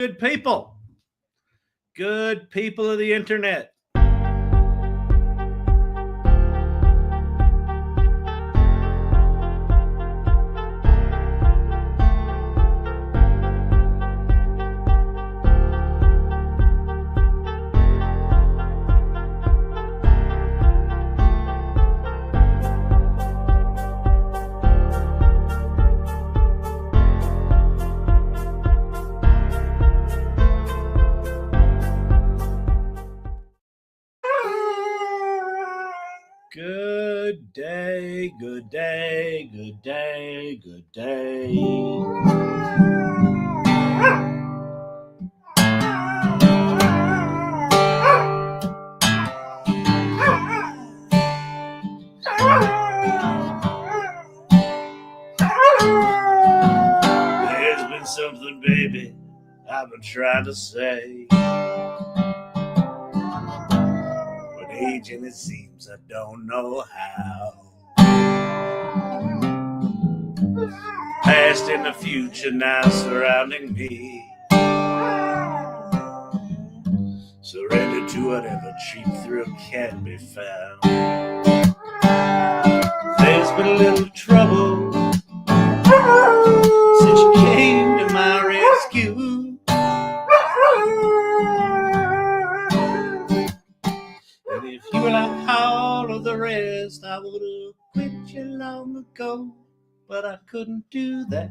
Good people of the internet. Good day, good day, good day, good day. There's been something, baby, I've been trying to say. But aging, it seems I don't know how. Past and the future now surrounding me. Surrender to whatever cheap thrill can be found. There's been a little trouble since you came to my rescue. And if you were like all of the rest, I would have quit you long ago, but I couldn't do that.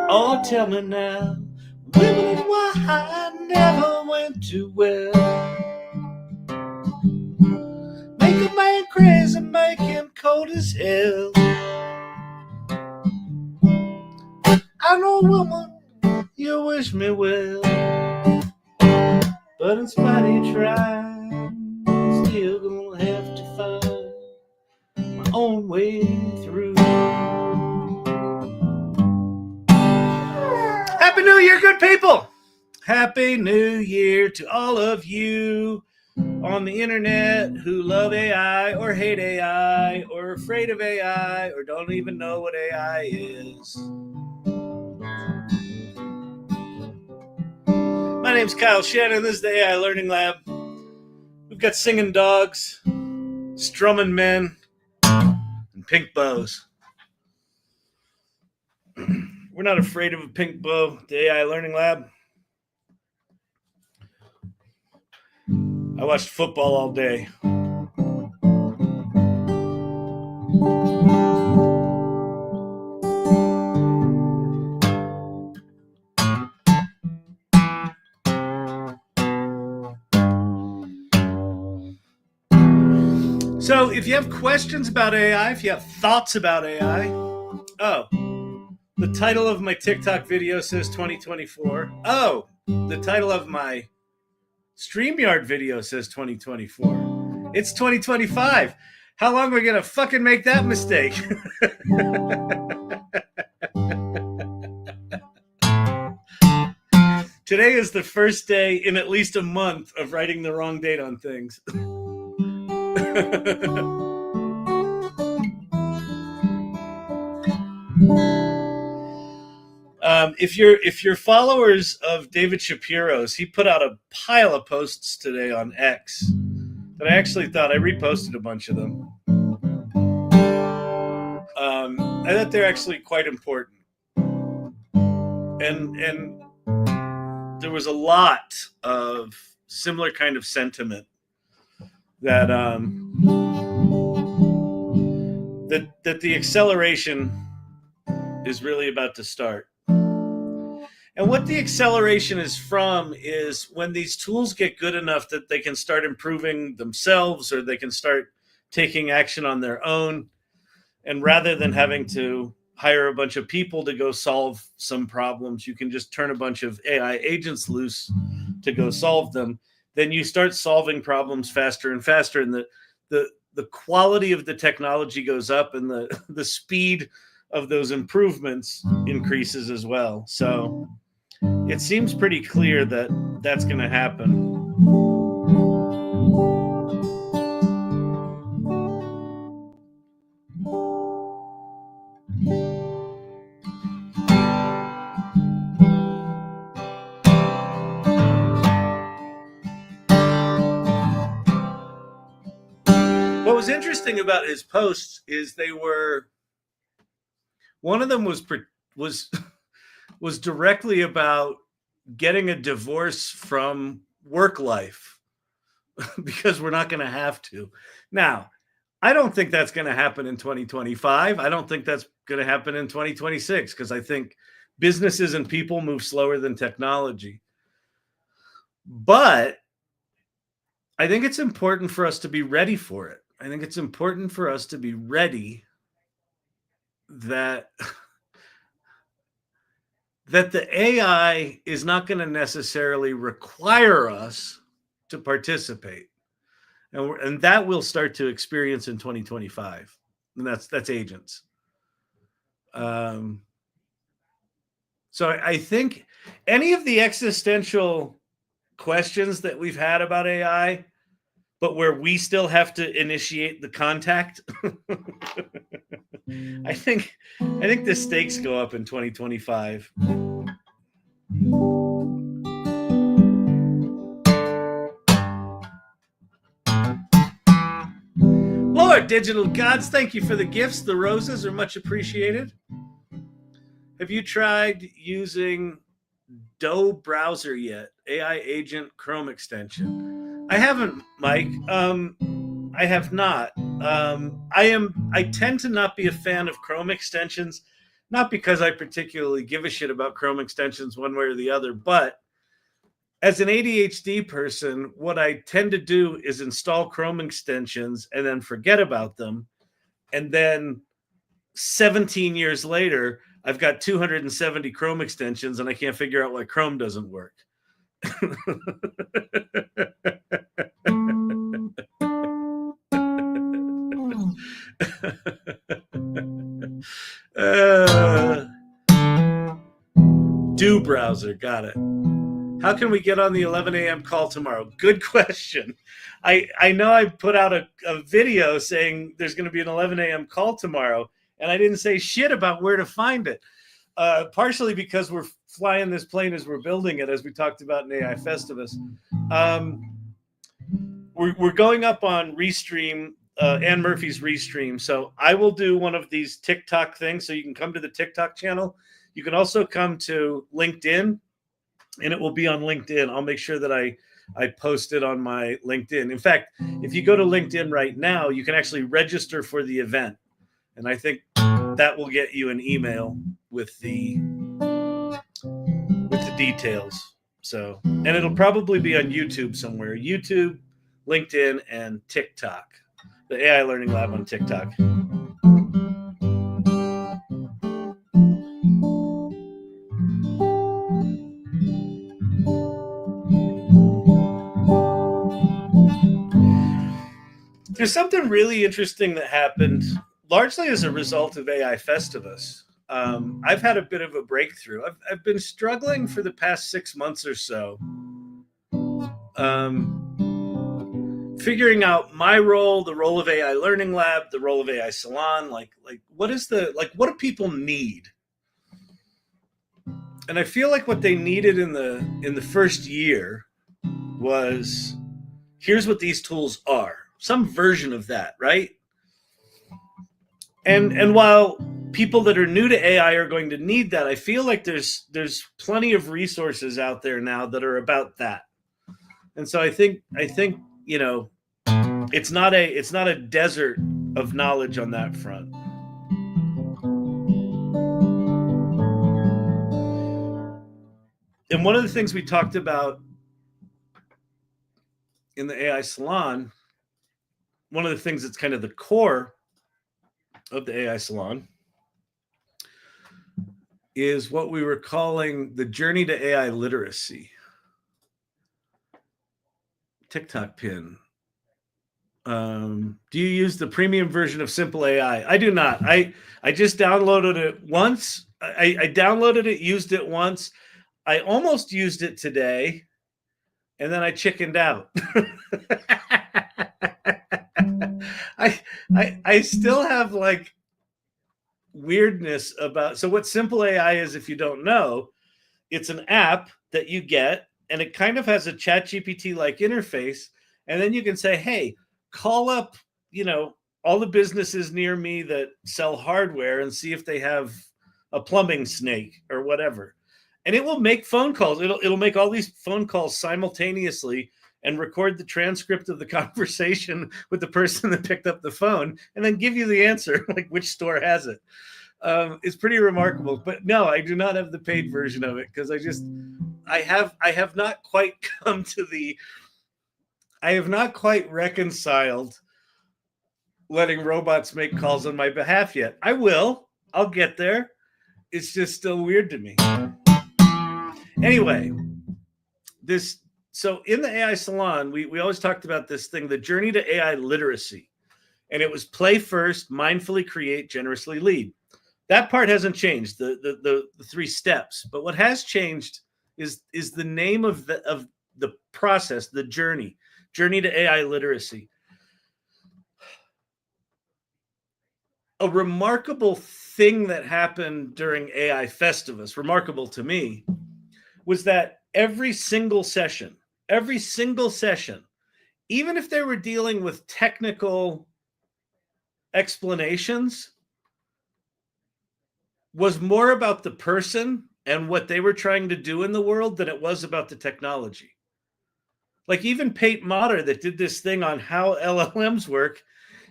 Oh, tell me now, women and why never went too well. Make a man crazy, make him cold as hell. I know, woman, you wish me well, but in spite of you trying, I'm still gonna have to find my own way through. Happy New Year, good people! Happy New Year to all of you on the internet who love AI or hate AI or are afraid of AI or don't even know what AI is. My name's Kyle Shannon. This is the AI Learning Lab. We've got singing dogs, strumming men, and pink bows. We're not afraid of a pink bow at the AI Learning Lab. I watched football all day. So if you have questions about AI, if you have thoughts about AI, the title of my TikTok video says 2024. Oh, the title of my StreamYard video says 2024. It's 2025. How long are we gonna fucking make that mistake? Today is the first day in at least a month of writing the wrong date on things. If you're followers of David Shapiro's, he put out a pile of posts today on X that I actually thought I reposted a bunch of them. I thought they're actually quite important, and there was a lot of similar kind of sentiment that that the acceleration is really about to start. And what the acceleration is from is when these tools get good enough that they can start improving themselves or they can start taking action on their own. And rather than having to hire a bunch of people to go solve some problems, you can just turn a bunch of AI agents loose to go solve them. Then you start solving problems faster and faster, and the quality of the technology goes up, and the speed of those improvements increases as well. So it seems pretty clear that that's going to happen. was interesting about his posts is one of them was was directly about getting a divorce from work life because we're not going to have to. Now, I don't think that's going to happen in 2025. I don't think that's going to happen in 2026 because I think businesses and people move slower than technology. But I think it's important for us to be ready for it. I think it's important for us to be ready that the AI is not going to necessarily require us to participate. And that we'll start to experience in 2025. And that's agents. So I think any of the existential questions that we've had about AI, but where we still have to initiate the contact, I think the stakes go up in 2025. Lord, digital gods, thank you for the gifts. The roses are much appreciated. Have you tried using Doe browser yet? AI agent Chrome extension. I haven't, Mike. I have not. I tend to not be a fan of Chrome extensions, not because I particularly give a shit about Chrome extensions one way or the other, but as an ADHD person, what I tend to do is install Chrome extensions and then forget about them. And then 17 years later, I've got 270 Chrome extensions and I can't figure out why Chrome doesn't work. Do browser, got it. How can we get on the 11 a.m. call tomorrow? Good question. I know I put out a video saying there's going to be an 11 a.m. call tomorrow, and I didn't say shit about where to find it. Partially because we're flying this plane as we're building it, as we talked about in AI Festivus. We're going up on Restream, Ann Murphy's Restream. So I will do one of these TikTok things. So you can come to the TikTok channel. You can also come to LinkedIn, and it will be on LinkedIn. I'll make sure that I post it on my LinkedIn. In fact, if you go to LinkedIn right now, you can actually register for the event. And I think that will get you an email with the details. So, and it'll probably be on YouTube somewhere. YouTube, LinkedIn, and TikTok. The AI Learning Lab on TikTok. There's something really interesting that happened largely as a result of AI Festivus. I've had a bit of a breakthrough. I've been struggling for the past 6 months or so, figuring out my role, the role of AI Learning Lab, the role of AI Salon. Like what do people need? And I feel like what they needed in the first year was, here's what these tools are. Some version of that, right? And while people that are new to AI are going to need that, I feel like there's plenty of resources out there now that are about that. And so I think it's not a desert of knowledge on that front. And one of the things we talked about in the AI Salon, one of the things that's kind of the core of the AI Salon, is what we were calling the journey to AI literacy. TikTok pin. Do you use the premium version of Simple AI? I do not. I just downloaded it once. I downloaded it, used it once. I almost used it today, and then I chickened out. I still have like weirdness about. So what Simple AI is, if you don't know, it's an app that you get, and it kind of has a ChatGPT like interface, and then you can say, hey, call up all the businesses near me that sell hardware and see if they have a plumbing snake or whatever. And it will make phone calls. It'll make all these phone calls simultaneously and record the transcript of the conversation with the person that picked up the phone and then give you the answer, like which store has it. It's pretty remarkable. But no, I do not have the paid version of it because I have not quite come to I have not quite reconciled letting robots make calls on my behalf yet. I will. I'll get there. It's just still weird to me. Anyway, so in the AI salon, we always talked about this thing, the journey to AI literacy. And it was play first, mindfully create, generously lead. That part hasn't changed, the 3 steps. But what has changed is the name of the process, the journey to AI literacy. A remarkable thing that happened during AI Festivus, remarkable to me, was that every single session, even if they were dealing with technical explanations, was more about the person and what they were trying to do in the world than it was about the technology. Like even Pate Motter that did this thing on how LLMs work,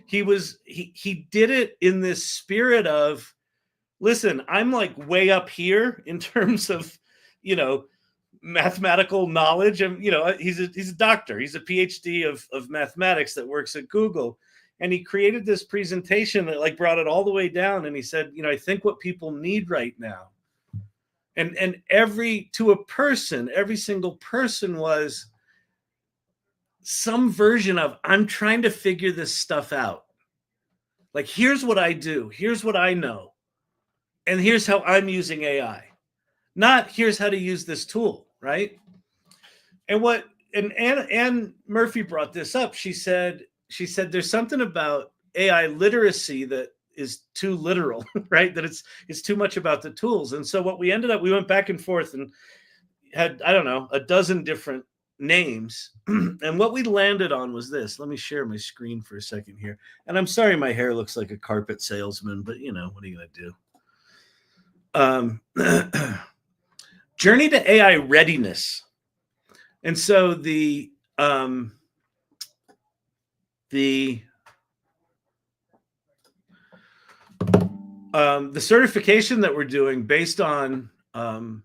he did it in this spirit of, listen, I'm like way up here in terms of, mathematical knowledge. And, he's a doctor. He's a PhD of mathematics that works at Google. And he created this presentation that like brought it all the way down. And he said, I think what people need right now. And every single person was some version of, I'm trying to figure this stuff out. Like, here's what I do. Here's what I know. And here's how I'm using AI. Not here's how to use this tool, right? And Anne Murphy brought this up. She said there's something about AI literacy that is too literal, right? That it's too much about the tools. And so what we went back and forth and had, I don't know, a dozen different names. And what we landed on was this. Let me share my screen for a second here. And I'm sorry my hair looks like a carpet salesman, but what are you going to do? Journey to AI Readiness. And so the certification that we're doing based on AI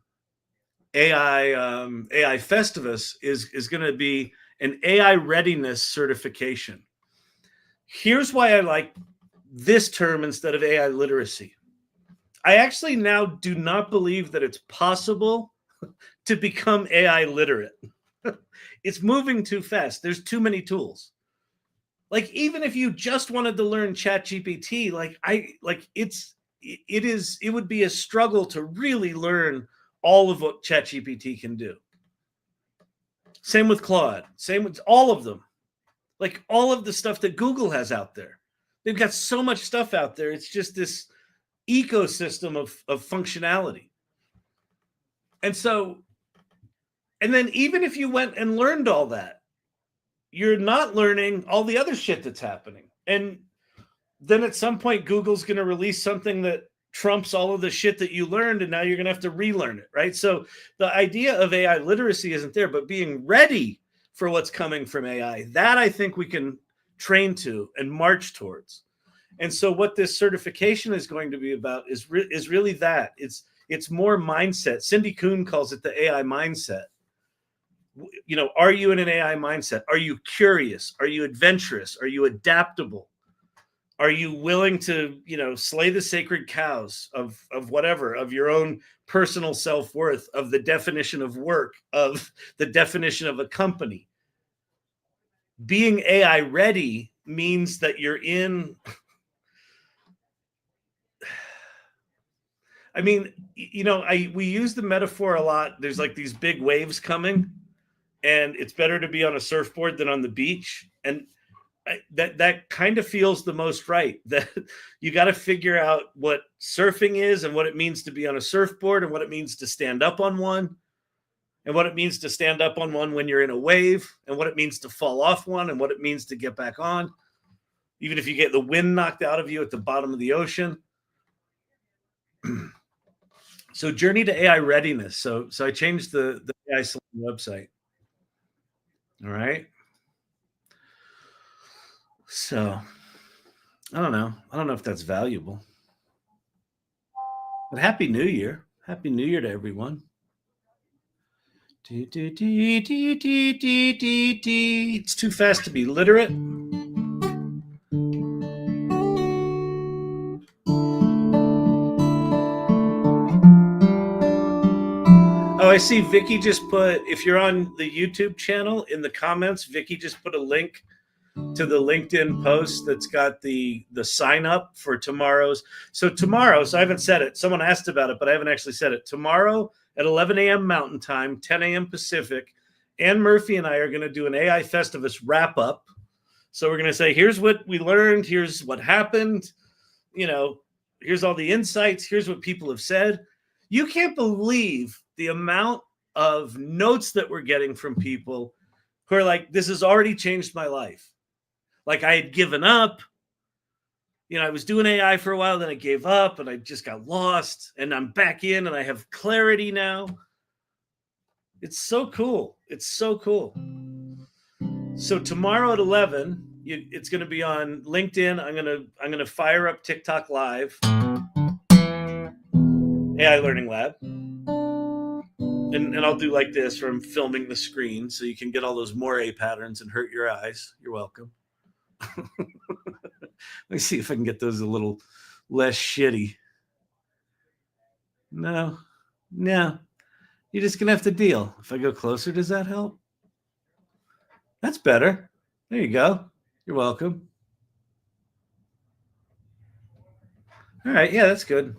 Festivus is going to be an AI Readiness Certification. Here's why I like this term instead of AI literacy. I actually now do not believe that it's possible to become AI literate. It's moving too fast. There's too many tools. Like even if you just wanted to learn ChatGPT, it would be a struggle to really learn all of what ChatGPT can do. Same with Claude. Same with all of them. Like all of the stuff that Google has out there. They've got so much stuff out there. It's just this ecosystem of functionality. And then even if you went and learned all that, you're not learning all the other shit that's happening. And then at some point, Google's going to release something that trumps all of the shit that you learned, and now you're going to have to relearn it, right? So the idea of AI literacy isn't there, but being ready for what's coming from AI, that I think we can train to and march towards. And so what this certification is going to be about is really that. It's more mindset. Cindy Kuhn calls it the AI mindset. Are you in an AI mindset? Are you curious? Are you adventurous? Are you adaptable? Are you willing to, slay the sacred cows of whatever, of your own personal self-worth, of the definition of work, of the definition of a company? Being AI ready means that you're in. I mean, we use the metaphor a lot. There's like these big waves coming, and it's better to be on a surfboard than on the beach. And that kind of feels the most right. That you got to figure out what surfing is and what it means to be on a surfboard and what it means to stand up on one and what it means to stand up on one when you're in a wave and what it means to fall off one and what it means to get back on. even if you get the wind knocked out of you at the bottom of the ocean. So journey to AI readiness. So I changed the AI website. All right. So I don't know. I don't know if that's valuable. But Happy New Year. Happy New Year to everyone. It's too fast to be literate. Oh, I see Vicky just put, if you're on the YouTube channel, in the comments, Vicky just put a link to the LinkedIn post that's got the sign up for tomorrow's. So tomorrow, so I haven't said it. Someone asked about it, but I haven't actually said it. Tomorrow at 11 a.m. Mountain Time, 10 a.m. Pacific, Ann Murphy and I are going to do an AI Festivus wrap up. So we're going to say, here's what we learned, here's what happened, here's all the insights, here's what people have said. You can't believe the amount of notes that we're getting from people who are like, this has already changed my life. Like I had given up. I was doing AI for a while, then I gave up and I just got lost and I'm back in and I have clarity now. It's so cool. It's so cool. So tomorrow at 11, it's going to be on LinkedIn. I'm going to fire up TikTok Live, AI Learning Lab. And I'll do like this from filming the screen so you can get all those moire patterns and hurt your eyes. You're welcome. Let me see if I can get those a little less shitty. No. You're just going to have to deal. If I go closer, does that help? That's better. There you go. You're welcome. All right. Yeah, that's good.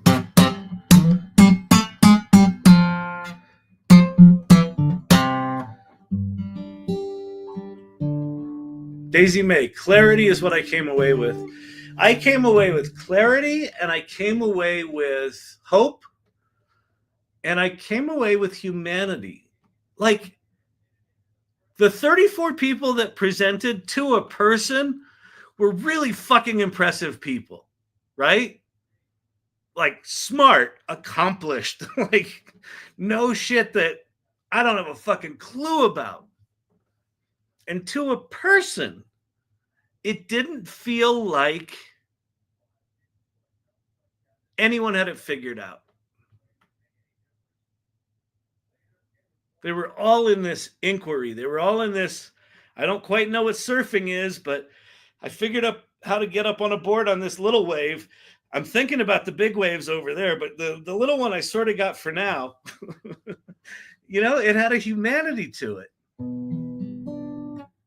Daisy May, clarity is what I came away with. I came away with clarity and I came away with hope and I came away with humanity. Like the 34 people that presented to a person were really fucking impressive people, right? Like smart, accomplished, like no shit that I don't have a fucking clue about. And to a person, it didn't feel like anyone had it figured out. They were all in this inquiry. They were all in this, I don't quite know what surfing is, but I figured out how to get up on a board on this little wave. I'm thinking about the big waves over there, but the little one I sort of got for now. It had a humanity to it.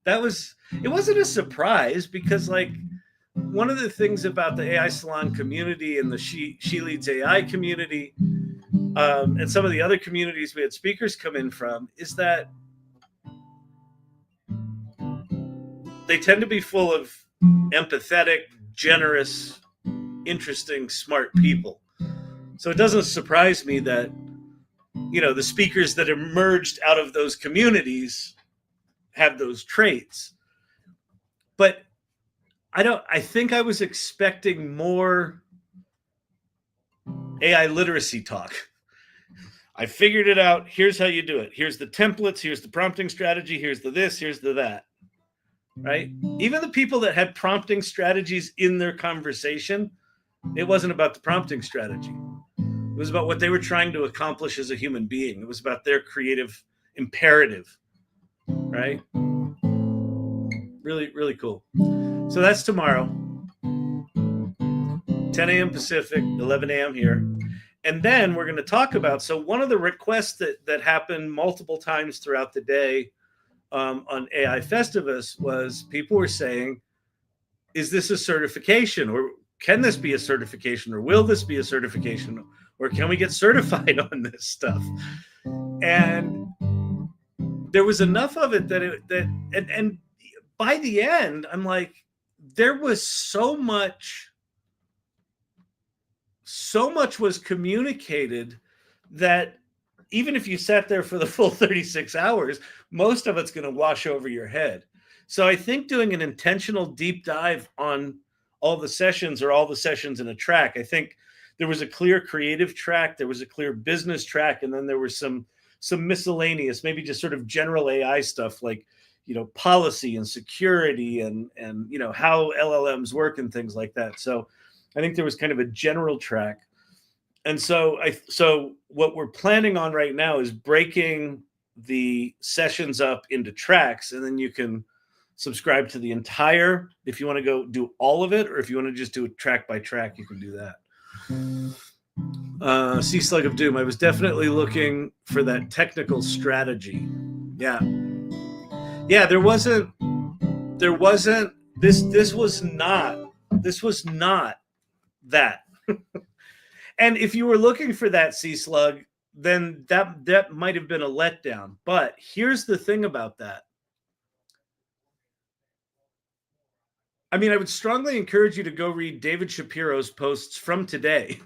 It wasn't a surprise because like one of the things about the AI Salon community and the She Leads AI community, and some of the other communities we had speakers come in from, is that they tend to be full of empathetic, generous, interesting, smart people. So it doesn't surprise me that, the speakers that emerged out of those communities have those traits. But I think I was expecting more AI literacy talk. I figured it out. Here's how you do it. Here's the templates. Here's the prompting strategy. Here's the this. Here's the that. Right? Even the people that had prompting strategies in their conversation, it wasn't about the prompting strategy. It was about what they were trying to accomplish as a human being. It was about their creative imperative. Right? Really, really cool. So that's tomorrow. 10 a.m. Pacific, 11 a.m. here. And then we're going to talk about, so one of the requests that happened multiple times throughout the day on AI Festivus was people were saying, is this a certification? Or can this be a certification? Or will this be a certification? Or can we get certified on this stuff? And there was enough of it and by the end, I'm like, there was so much was communicated that even if you sat there for the full 36 hours, most of it's going to wash over your head. So I think doing an intentional deep dive on all the sessions are all the sessions in a track. I think there was a clear creative track, there was a clear business track, and then there was some miscellaneous, maybe just sort of general AI stuff like, policy and security and how LLMs work and things like that. So I think there was kind of a general track. And so what we're planning on right now is breaking the sessions up into tracks, and then you can subscribe to the entire, if you want to go do all of it, or if you want to just do it track by track, you can do that. Sea Slug of Doom, I was definitely looking for that technical strategy. Yeah, there wasn't this was not that. And if you were looking for that, Sea Slug, then that might have been a letdown. But here's the thing about that. I mean, I would strongly encourage you to go read David Shapiro's posts from today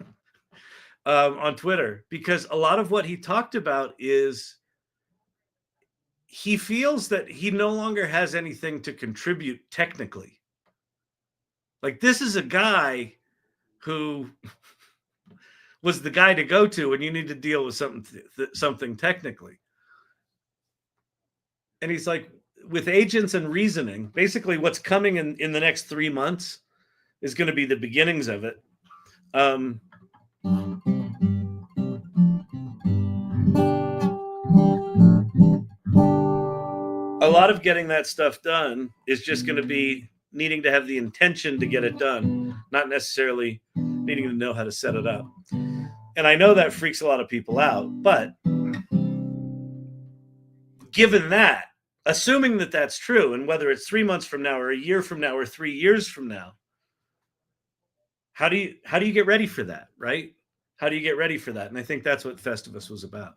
on Twitter, because a lot of what he talked about is he feels that he no longer has anything to contribute technically. Like, this is a guy who was the guy to go to when you need to deal with something technically. And he's like, with agents and reasoning, basically what's coming in the next 3 months is going to be the beginnings of it. A lot of getting that stuff done is just going to be needing to have the intention to get it done, not necessarily needing to know how to set it up. And I know that freaks a lot of people out, but given that, assuming that that's true, and whether it's 3 months from now or a year from now or 3 years from now, how do you get ready for that, right? How do you get ready for that? And I think that's what Festivus was about.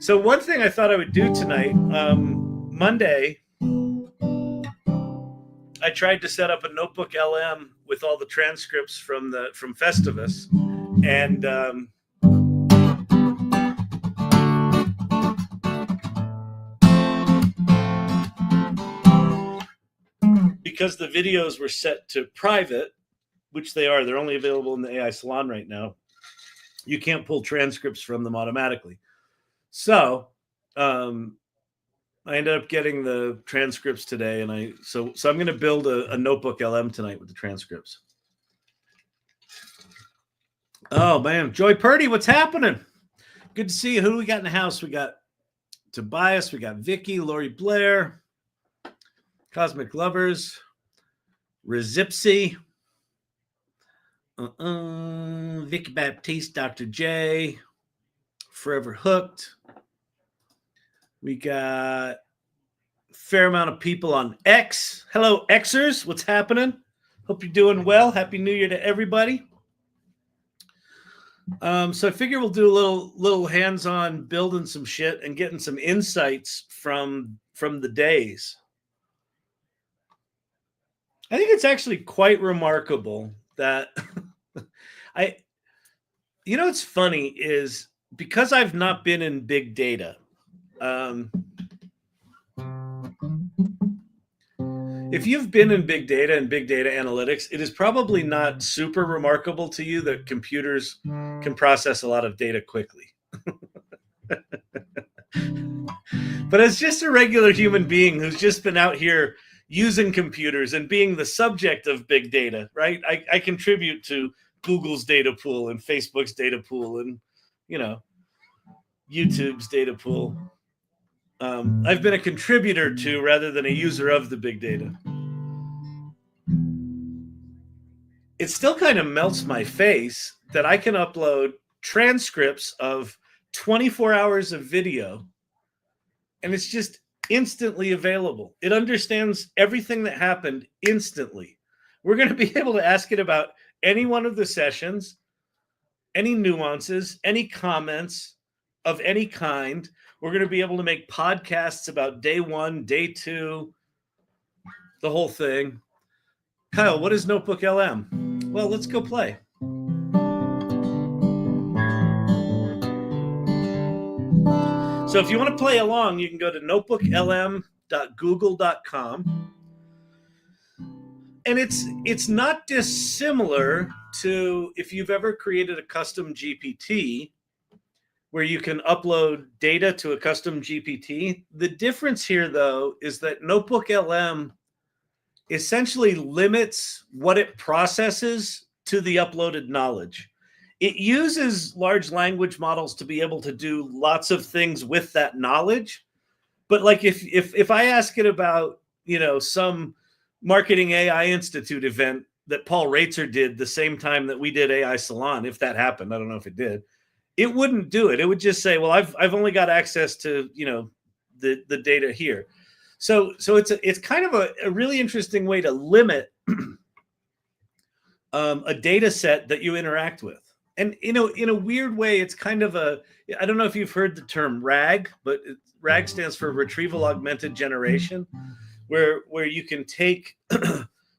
So one thing I thought I would do tonight, Monday, I tried to set up a notebook LM with all the transcripts from Festivus, and because the videos were set to private, which they're only available in the AI Salon right now, you can't pull transcripts from them automatically. So I ended up getting the transcripts today, and so I'm going to build a notebook LM tonight with the transcripts. Oh man, Joy Purdy, what's happening? Good to see you. Who do we got in the house? We got Tobias, we got Vicky, Lori Blair, Cosmic Lovers, Rezipsy, Vicky Baptiste, Dr. J, Forever Hooked. We got a fair amount of people on X. Hello, Xers. What's happening? Hope you're doing well. Happy New Year to everybody. So I figure we'll do a little hands-on building some shit and getting some insights from the days. I think it's actually quite remarkable that what's funny is, because I've not been in big data, if you've been in big data and big data analytics, it is probably not super remarkable to you that computers can process a lot of data quickly. But as just a regular human being who's just been out here using computers and being the subject of big data, right? I contribute to Google's data pool and Facebook's data pool and, YouTube's data pool. I've been a contributor to, rather than a user of, the big data. It still kind of melts my face that I can upload transcripts of 24 hours of video, and it's just instantly available. It understands everything that happened instantly. We're going to be able to ask it about any one of the sessions, any nuances, any comments of any kind. We're going to be able to make podcasts about day 1, day 2, the whole thing. Kyle, what is Notebook LM? Well, let's go play. So if you want to play along, you can go to notebooklm.google.com. And it's not dissimilar to if you've ever created a custom GPT where you can upload data to a custom GPT. The difference here, though, is that Notebook LM essentially limits what it processes to the uploaded knowledge. It uses large language models to be able to do lots of things with that knowledge. But like if I ask it about, some Marketing AI Institute event that Paul Raitzer did the same time that we did AI Salon, if that happened, I don't know if it did, it wouldn't do it. It would just say, well, I've only got access to, the data here. So it's kind of a really interesting way to limit a data set that you interact with. And in a weird way, it's kind of I don't know if you've heard the term RAG, but RAG stands for Retrieval Augmented Generation, where you can take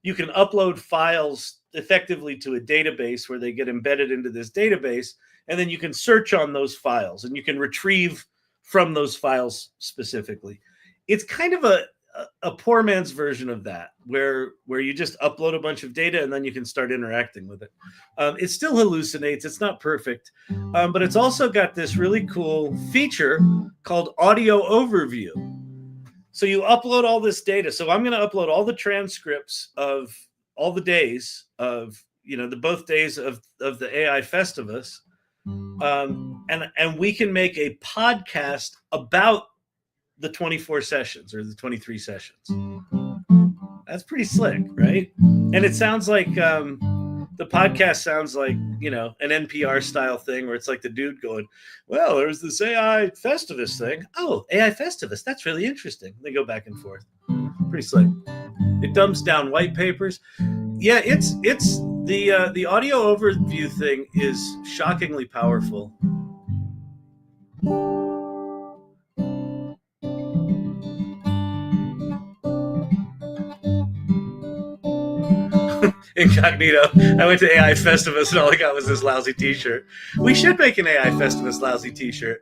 you can upload files effectively to a database where they get embedded into this database, and then you can search on those files and you can retrieve from those files specifically. It's kind of a poor man's version of that, where you just upload a bunch of data and then you can start interacting with it. It still hallucinates. It's not perfect, but it's also got this really cool feature called audio overview. So you upload all this data. So I'm going to upload all the transcripts of all the days of, both days of the AI Festivus. And we can make a podcast about the 24 sessions or the 23 sessions. That's pretty slick, right? And it sounds like the podcast sounds like, an NPR style thing where it's like the dude going, well, there's this AI Festivus thing. Oh, AI Festivus. That's really interesting. They go back and forth. Pretty slick. It dumbs down white papers. Yeah, it's the audio overview thing is shockingly powerful. Incognito. I went to AI Festivus and all I got was this lousy t-shirt. We should make an AI Festivus lousy t-shirt.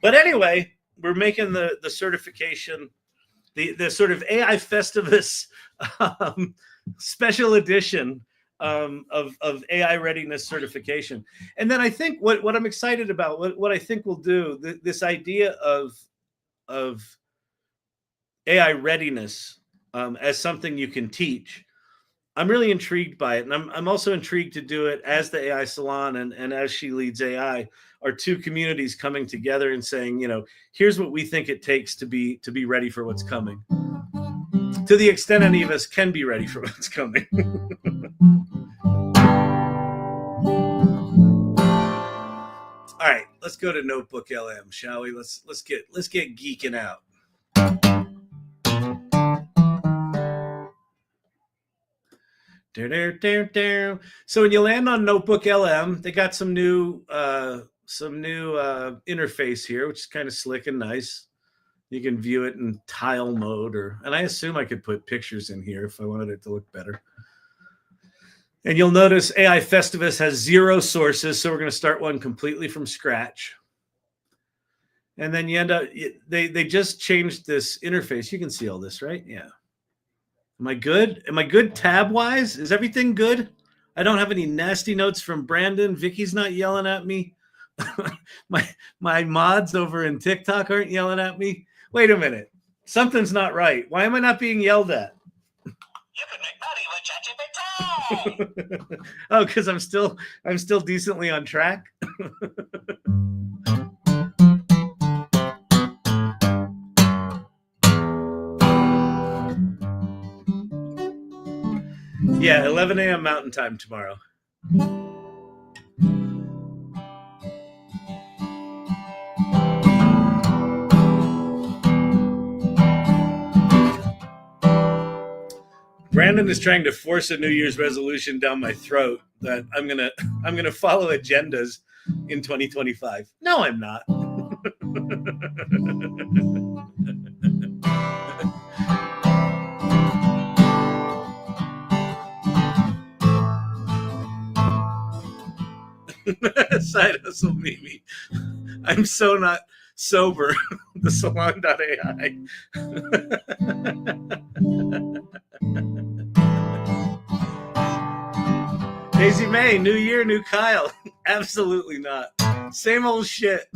But anyway, we're making the certification, the sort of AI Festivus special edition of AI Readiness Certification. And then I think what I'm excited about, what I think we'll do, this idea of AI readiness as something you can teach, I'm really intrigued by it. And I'm also intrigued to do it as the AI Salon and as She Leads AI are two communities coming together and saying, here's what we think it takes to be ready for what's coming. To the extent any of us can be ready for what's coming. All right, let's go to Notebook LM, shall we? Let's get geeking out. So when you land on Notebook LM, they got some new interface here, which is kind of slick and nice. You can view it in tile mode, and I assume I could put pictures in here if I wanted it to look better. And you'll notice AI Festivus has 0 sources, so we're going to start one completely from scratch. And then you end up, they just changed this interface. You can see all this, right? Yeah. Am I good? Am I good tab-wise? Is everything good? I don't have any nasty notes from Brandon. Vicky's not yelling at me. my mods over in TikTok aren't yelling at me. Wait a minute. Something's not right. Why am I not being yelled at? You can make money with ChatGPT. Oh, because I'm still decently on track. Yeah, 11 a.m. Mountain Time tomorrow. Brandon is trying to force a New Year's resolution down my throat that I'm gonna follow agendas in 2025. No, I'm not. Side hustle Mimi. I'm so not sober. The salon.ai. Daisy May, new year, new Kyle. Absolutely not. Same old shit.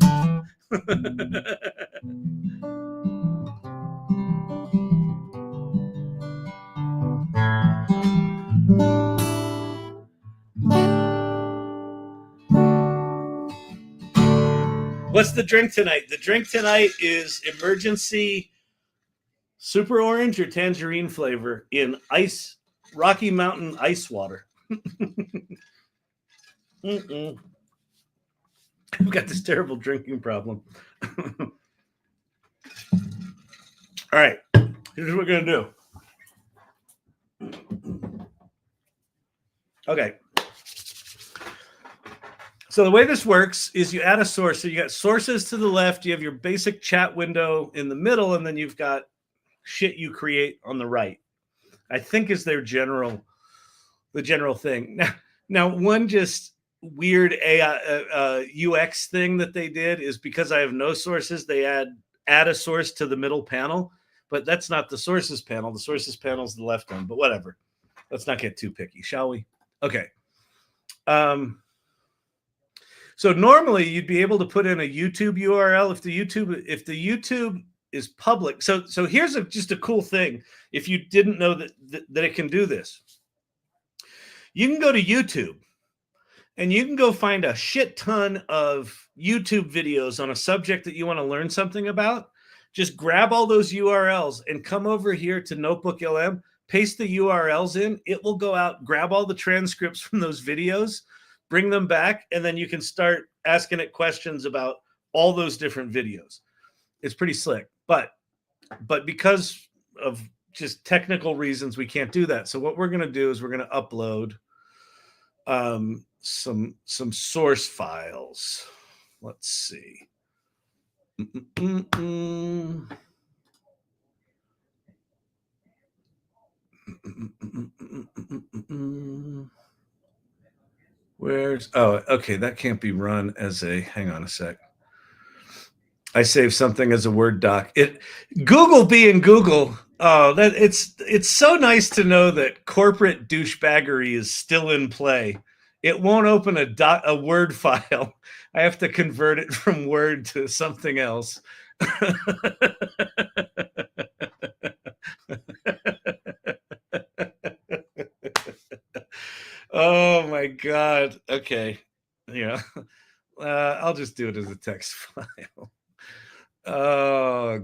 What's the drink tonight? The drink tonight is emergency super orange or tangerine flavor in Rocky Mountain ice water. I've got this terrible drinking problem. All right, here's what we're going to do. Okay. So the way this works is you add a source. So you got sources to the left, you have your basic chat window in the middle, and then you've got shit you create on the right. I think is the general thing. Now one just weird AI UX thing that they did is because I have no sources, they add a source to the middle panel, but that's not the sources panel. The sources panel is the left one, but whatever. Let's not get too picky, shall we? Okay. So normally you'd be able to put in a YouTube URL if the YouTube is public. So here's just a cool thing. If you didn't know that it can do this, you can go to YouTube and you can go find a shit ton of YouTube videos on a subject that you want to learn something about. Just grab all those URLs and come over here to Notebook LM, paste the URLs in. It will go out, grab all the transcripts from those videos, bring them back, and then you can start asking it questions about all those different videos. It's pretty slick, but because of just technical reasons, we can't do that. So what we're going to do is we're going to upload some source files. Let's see. Where's okay, that can't be run as a hang on a sec. I saved something as a Word doc. Google being Google. Oh, that it's so nice to know that corporate douchebaggery is still in play. It won't open a Word file. I have to convert it from Word to something else. Oh my God. Okay. Yeah. I'll just do it as a text file. Oh,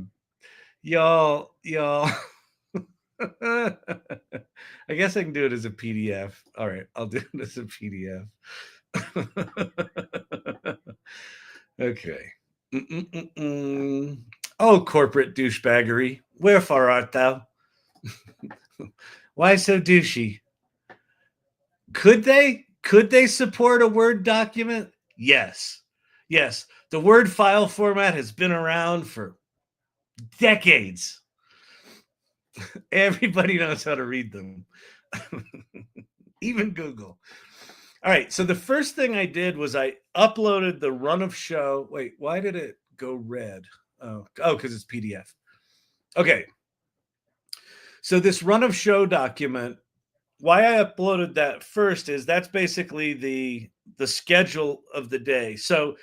y'all. I guess I can do it as a PDF. All right, I'll do it as a PDF. Okay. Oh, corporate douchebaggery, wherefore art thou? Why so douchey? Could they support a Word document? Yes. The Word file format has been around for decades. Everybody knows how to read them. Even Google. All right, so the first thing I did was I uploaded the run of show. Wait, why did it go red? Oh, because it's PDF. Okay. So this run of show document, why I uploaded that first is that's basically the schedule of the day. So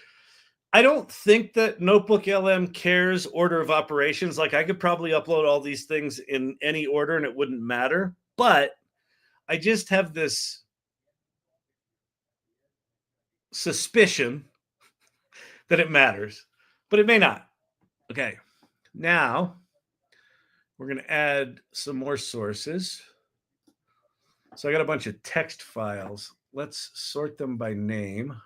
I don't think that Notebook LM cares order of operations. Like I could probably upload all these things in any order and it wouldn't matter. But I just have this suspicion that it matters, but it may not. Okay, now we're going to add some more sources. So I got a bunch of text files. Let's sort them by name.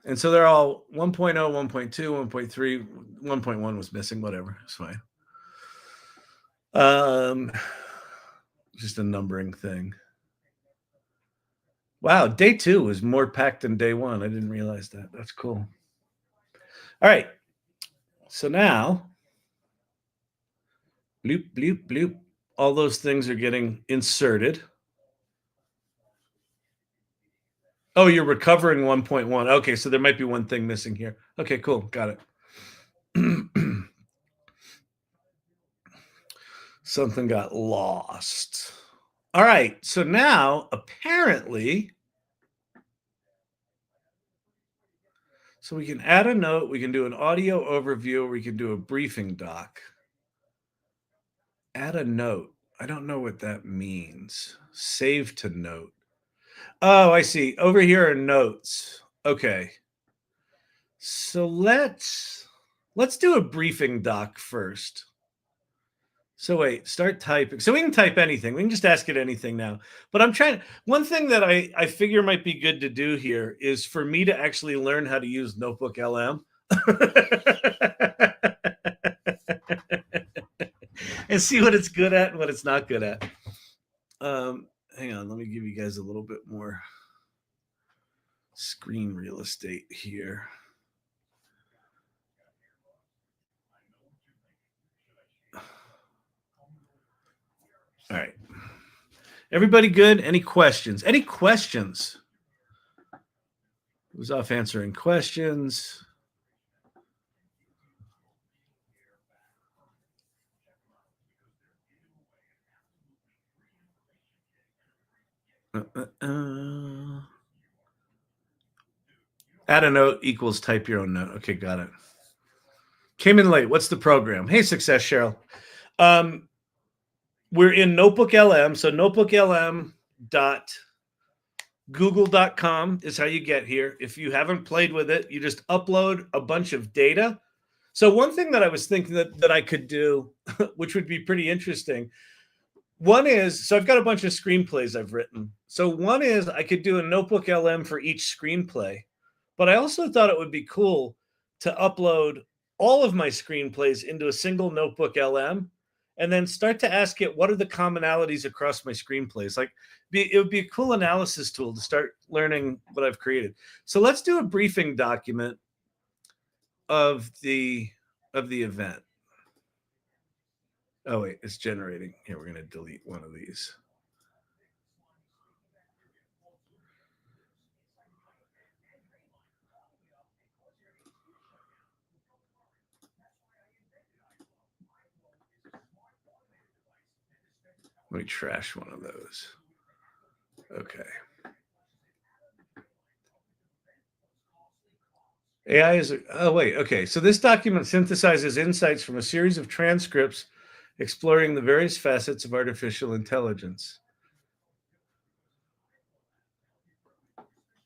And so they're all 1.0, 1.2, 1.3, 1.1 was missing, whatever, it's fine. Just a numbering thing. Wow, day 2 was more packed than day 1. I didn't realize that. That's cool. All right. So now, bloop, bloop, bloop. All those things are getting inserted. Oh, you're recovering 1.1. Okay, so there might be one thing missing here. Okay, cool. Got it. Something got lost. All right, so now apparently, so we can add a note, we can do an audio overview, or we can do a briefing doc. Add a note. I don't know what that means. Save to note. Oh, I see. Over here are notes. Okay. So let's do a briefing doc first. So wait, start typing. So we can type anything. We can just ask it anything now. But I'm trying. One thing that I figure might be good to do here is for me to actually learn how to use Notebook LM. And see what it's good at and what it's not good at. Hang on, let me give you guys a little bit more screen real estate here. All right. Everybody good? Any questions? Any questions? Who's off answering questions? Add a note equals type your own note. Okay, got it. Came in late. What's the program? Hey, Success, Cheryl. We're in Notebook LM. So notebooklm.google.com is how you get here. If you haven't played with it, you just upload a bunch of data. So one thing that I was thinking that I could do, which would be pretty interesting, one is, so I've got a bunch of screenplays I've written. So one is I could do a Notebook LM for each screenplay, but I also thought it would be cool to upload all of my screenplays into a single Notebook LM and then start to ask it, what are the commonalities across my screenplays? Like, it would be a cool analysis tool to start learning what I've created. So let's do a briefing document of the event. Oh wait, it's generating. Here, we're going to delete one of these. Let me trash one of those. Okay. AI is, oh, wait. Okay. So this document synthesizes insights from a series of transcripts exploring the various facets of artificial intelligence.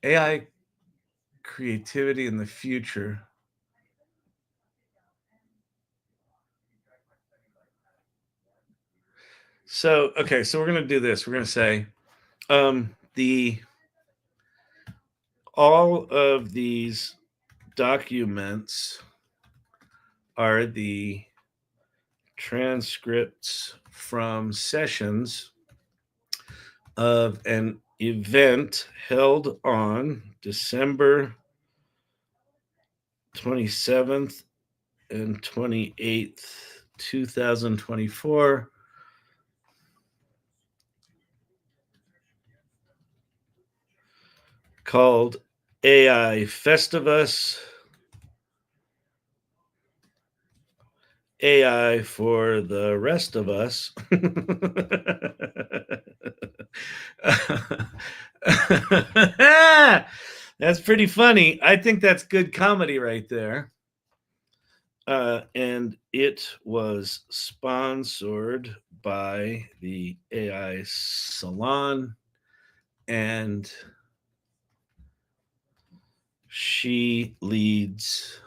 AI creativity in the future. So, okay. So we're going to do this. We're going to say all of these documents are the transcripts from sessions of an event held on December 27th and 28th, 2024, called AI Festivus, AI for the rest of us. That's pretty funny. I think that's good comedy right there. And it was sponsored by the AI Salon, and she leads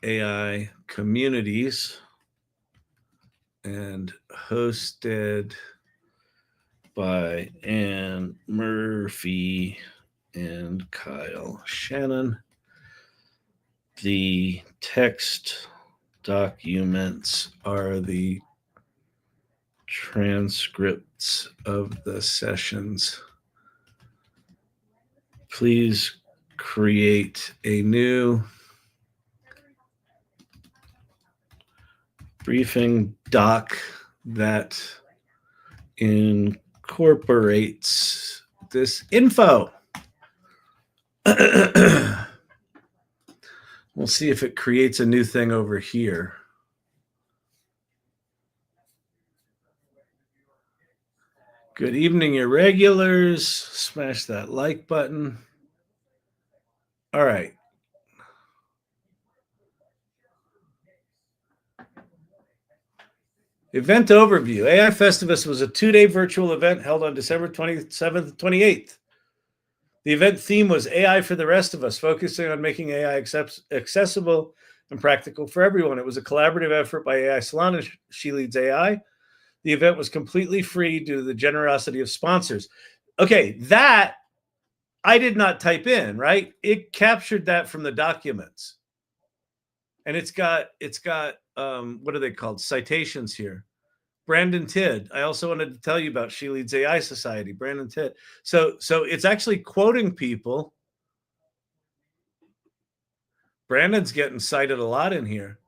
AI communities and hosted by Anne Murphy and Kyle Shannon. The text documents are the transcripts of the sessions. Please create a new briefing doc that incorporates this info. We'll see if it creates a new thing over here. Good evening, irregulars. Smash that like button. All right. Event overview. AI Festivus was a 2-day virtual event held on December 27th, 28th. The event theme was AI for the rest of us, focusing on making AI accessible and practical for everyone. It was a collaborative effort by AI Salon. She leads AI. The event was completely free due to the generosity of sponsors. Okay, that I did not type in, right? It captured that from the documents. And it's got what are they called? Citations here. Brandon Tidd. I also wanted to tell you about She Leads AI Society, Brandon Tidd. So it's actually quoting people. Brandon's getting cited a lot in here.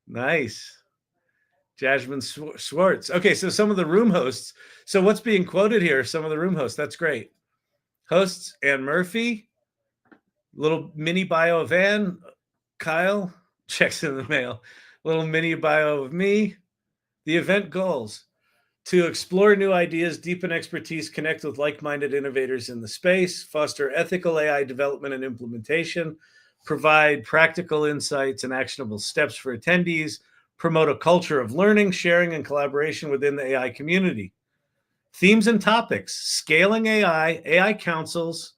Nice. Jasmine Schwartz. Okay, so some of the room hosts. So what's being quoted here? Some of the room hosts. That's great. Hosts: Ann Murphy, little mini bio of Ann, Kyle, checks in the mail, little mini bio of me. The event goals: to explore new ideas, deepen expertise, connect with like-minded innovators in the space, foster ethical AI development and implementation, provide practical insights and actionable steps for attendees, promote a culture of learning, sharing, and collaboration within the AI community. Themes and topics: scaling AI, AI councils,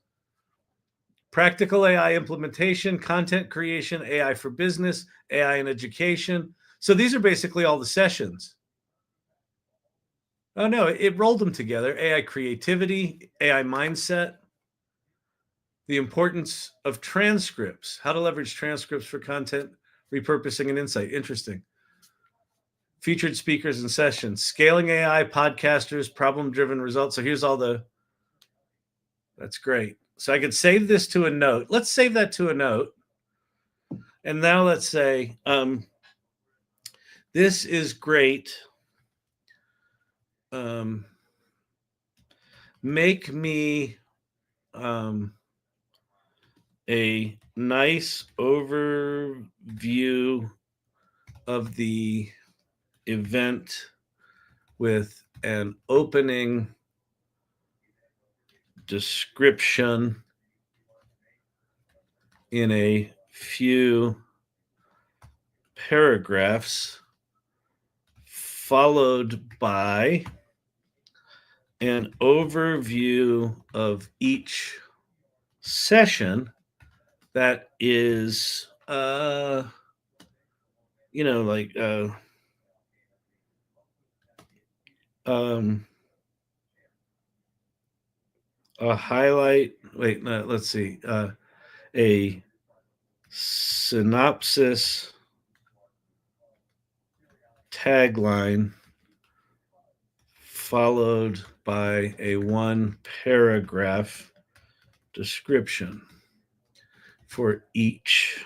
practical AI implementation, content creation, AI for business, AI in education. So these are basically all the sessions. Oh, no, it rolled them together. AI creativity, AI mindset, the importance of transcripts, how to leverage transcripts for content repurposing and insight. Interesting. Featured speakers and sessions, scaling AI, podcasters, problem-driven results. So here's all the, that's great. So I could save this to a note. Let's save that to a note. And now let's say, this is great. Make me a nice overview of the event with an opening description in a few paragraphs, followed by an overview of each session that is, like, a highlight. Wait, no, let's see. A synopsis, tagline, followed by a 1-paragraph description for each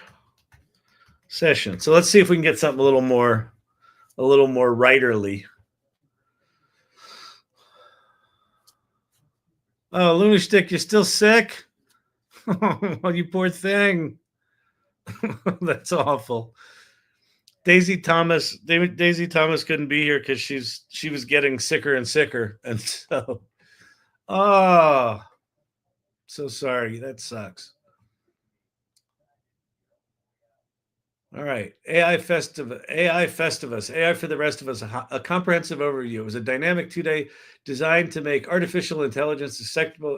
session. So let's see if we can get something a little more writerly. Oh, Lunastick, you're still sick? Oh, you poor thing. That's awful. Daisy Thomas couldn't be here because she was getting sicker and sicker, and so, oh, so sorry. That sucks. All right, AI Festivus, AI for the rest of us, a comprehensive overview. It was a dynamic 2-day designed to make artificial intelligence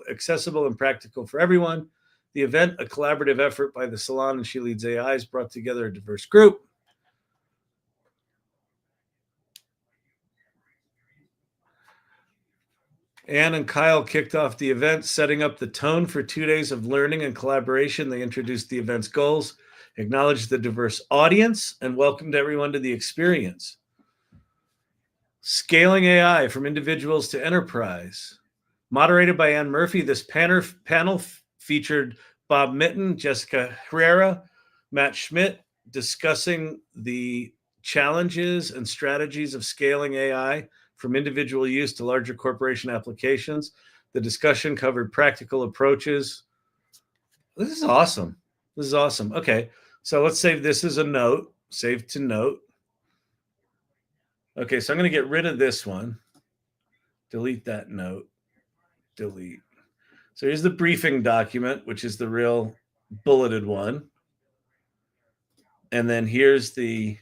accessible, and practical for everyone. The event, a collaborative effort by the Salon and She Leads AIs, brought together a diverse group. Anne and Kyle kicked off the event, setting up the tone for 2 days of learning and collaboration. They introduced the event's goals, acknowledged the diverse audience, and welcomed everyone to the experience. Scaling AI from individuals to enterprise. Moderated by Ann Murphy, this panel featured Bob Mitten, Jessica Herrera, Matt Schmidt, discussing the challenges and strategies of scaling AI from individual use to larger corporation applications. The discussion covered practical approaches. This is awesome. This is awesome. Okay, so let's save this as a note. Save to note. Okay, so I'm going to get rid of this one. Delete that note. Delete. So here's the briefing document, which is the real bulleted one. And then here's that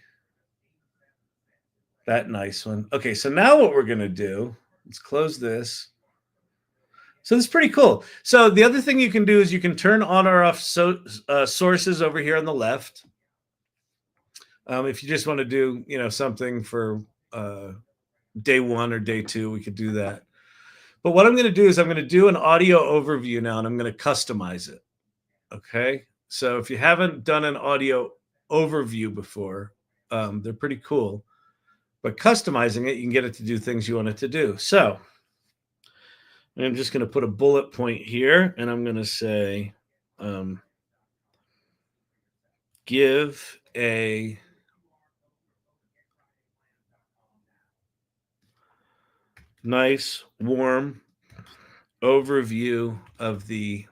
nice one. Okay, so now what we're going to do, let's close this. So this is pretty cool. So the other thing you can do is you can turn on or off sources over here on the left. If you just want to do, something for day 1 or day 2, we could do that. But what I'm going to do is I'm going to do an audio overview now, and I'm going to customize it. Okay. So if you haven't done an audio overview before, they're pretty cool. But customizing it, you can get it to do things you want it to do. So I'm just going to put a bullet point here, and I'm going to say, give a nice, warm overview of the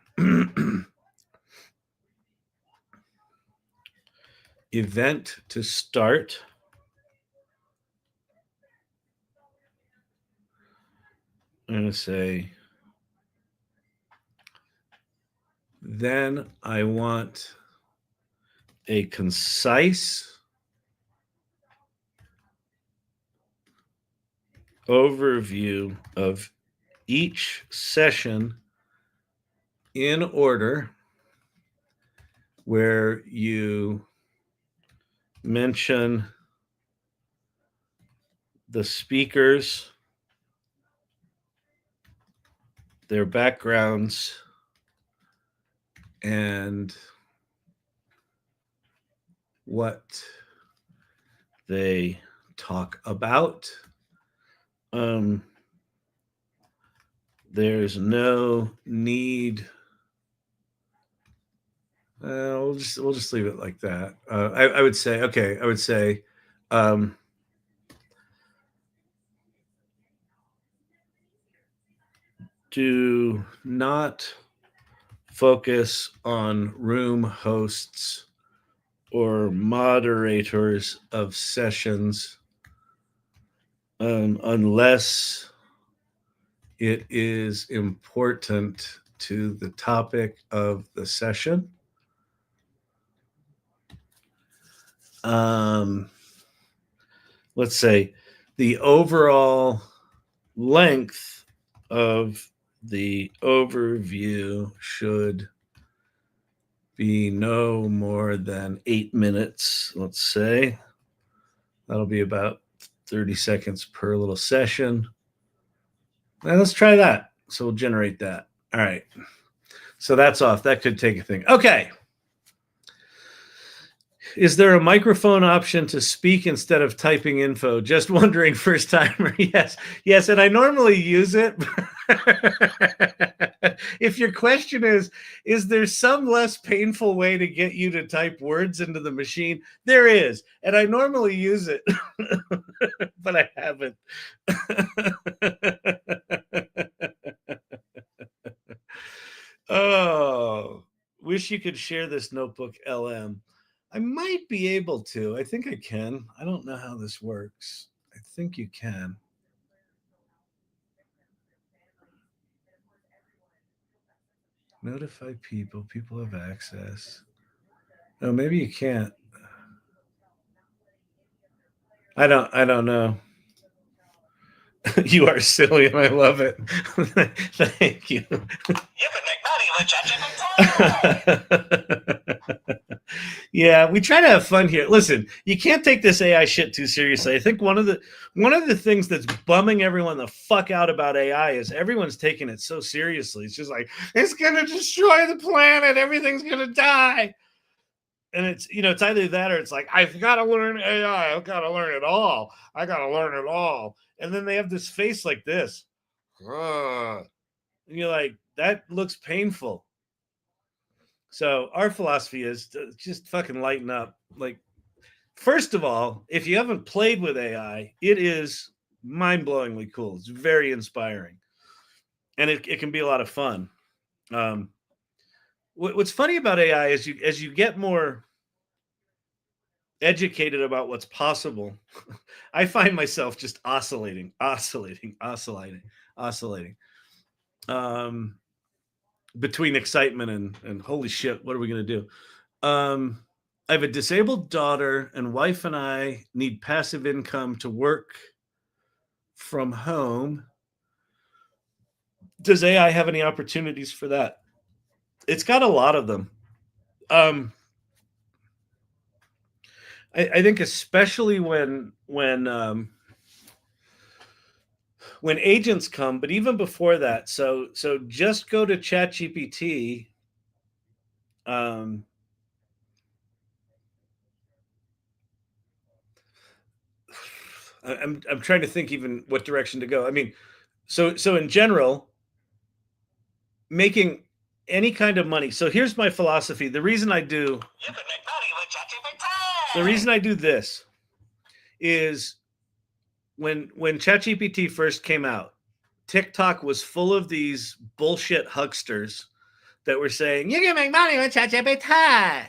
event to start. I'm going to say, then I want a concise overview of each session in order, where you mention the speakers, their backgrounds, and what they talk about. There's no need. We'll just leave it like that. I would say, okay. I would say, do not focus on room hosts or moderators of sessions unless it is important to the topic of the session. Let's say the overall length of the overview should be no more than 8 minutes, let's say. That'll be about 30 seconds per little session. Now let's try that. So we'll generate that. All right. So that's off. That could take a thing. Okay. Is there a microphone option to speak instead of typing info? Just wondering, first timer. Yes. And I normally use it. If your question is there some less painful way to get you to type words into the machine? There is. And I normally use it, but I haven't. Oh, wish you could share this notebook, LM. I might be able to. I think I can. I don't know how this works. I think you can. Notify people. People have access. No, maybe you can't. I don't know. You are silly, and I love it. Thank you. You can make money with ChatGPT. Yeah, we try to have fun here. Listen, you can't take this AI shit too seriously. I think one of the things that's bumming everyone the fuck out about AI is everyone's taking it so seriously. It's just like, it's gonna destroy the planet, everything's gonna die. And it's either that or it's like, I've got to learn AI. I've got to learn it all. I got to learn it all. And then they have this face like this. And you're like, that looks painful. So our philosophy is to just fucking lighten up. Like, first of all, if you haven't played with AI, it is mind-blowingly cool. It's very inspiring. and it can be a lot of fun. Um, what's funny about AI is as you get more educated about what's possible, I find myself just oscillating um, between excitement and holy shit, what are we gonna do? Um, I have a disabled daughter, and wife and I need passive income to work from home. Does AI have any opportunities for that? It's got a lot of them. Um, I think especially when agents come, but even before that. So just go to ChatGPT. Um, I'm trying to think even what direction to go. I mean, so in general, making any kind of money. So here's my philosophy. You can make money with ChatGPT. The reason I do this is when ChatGPT first came out, TikTok was full of these bullshit hucksters that were saying you can make money with ChatGPT,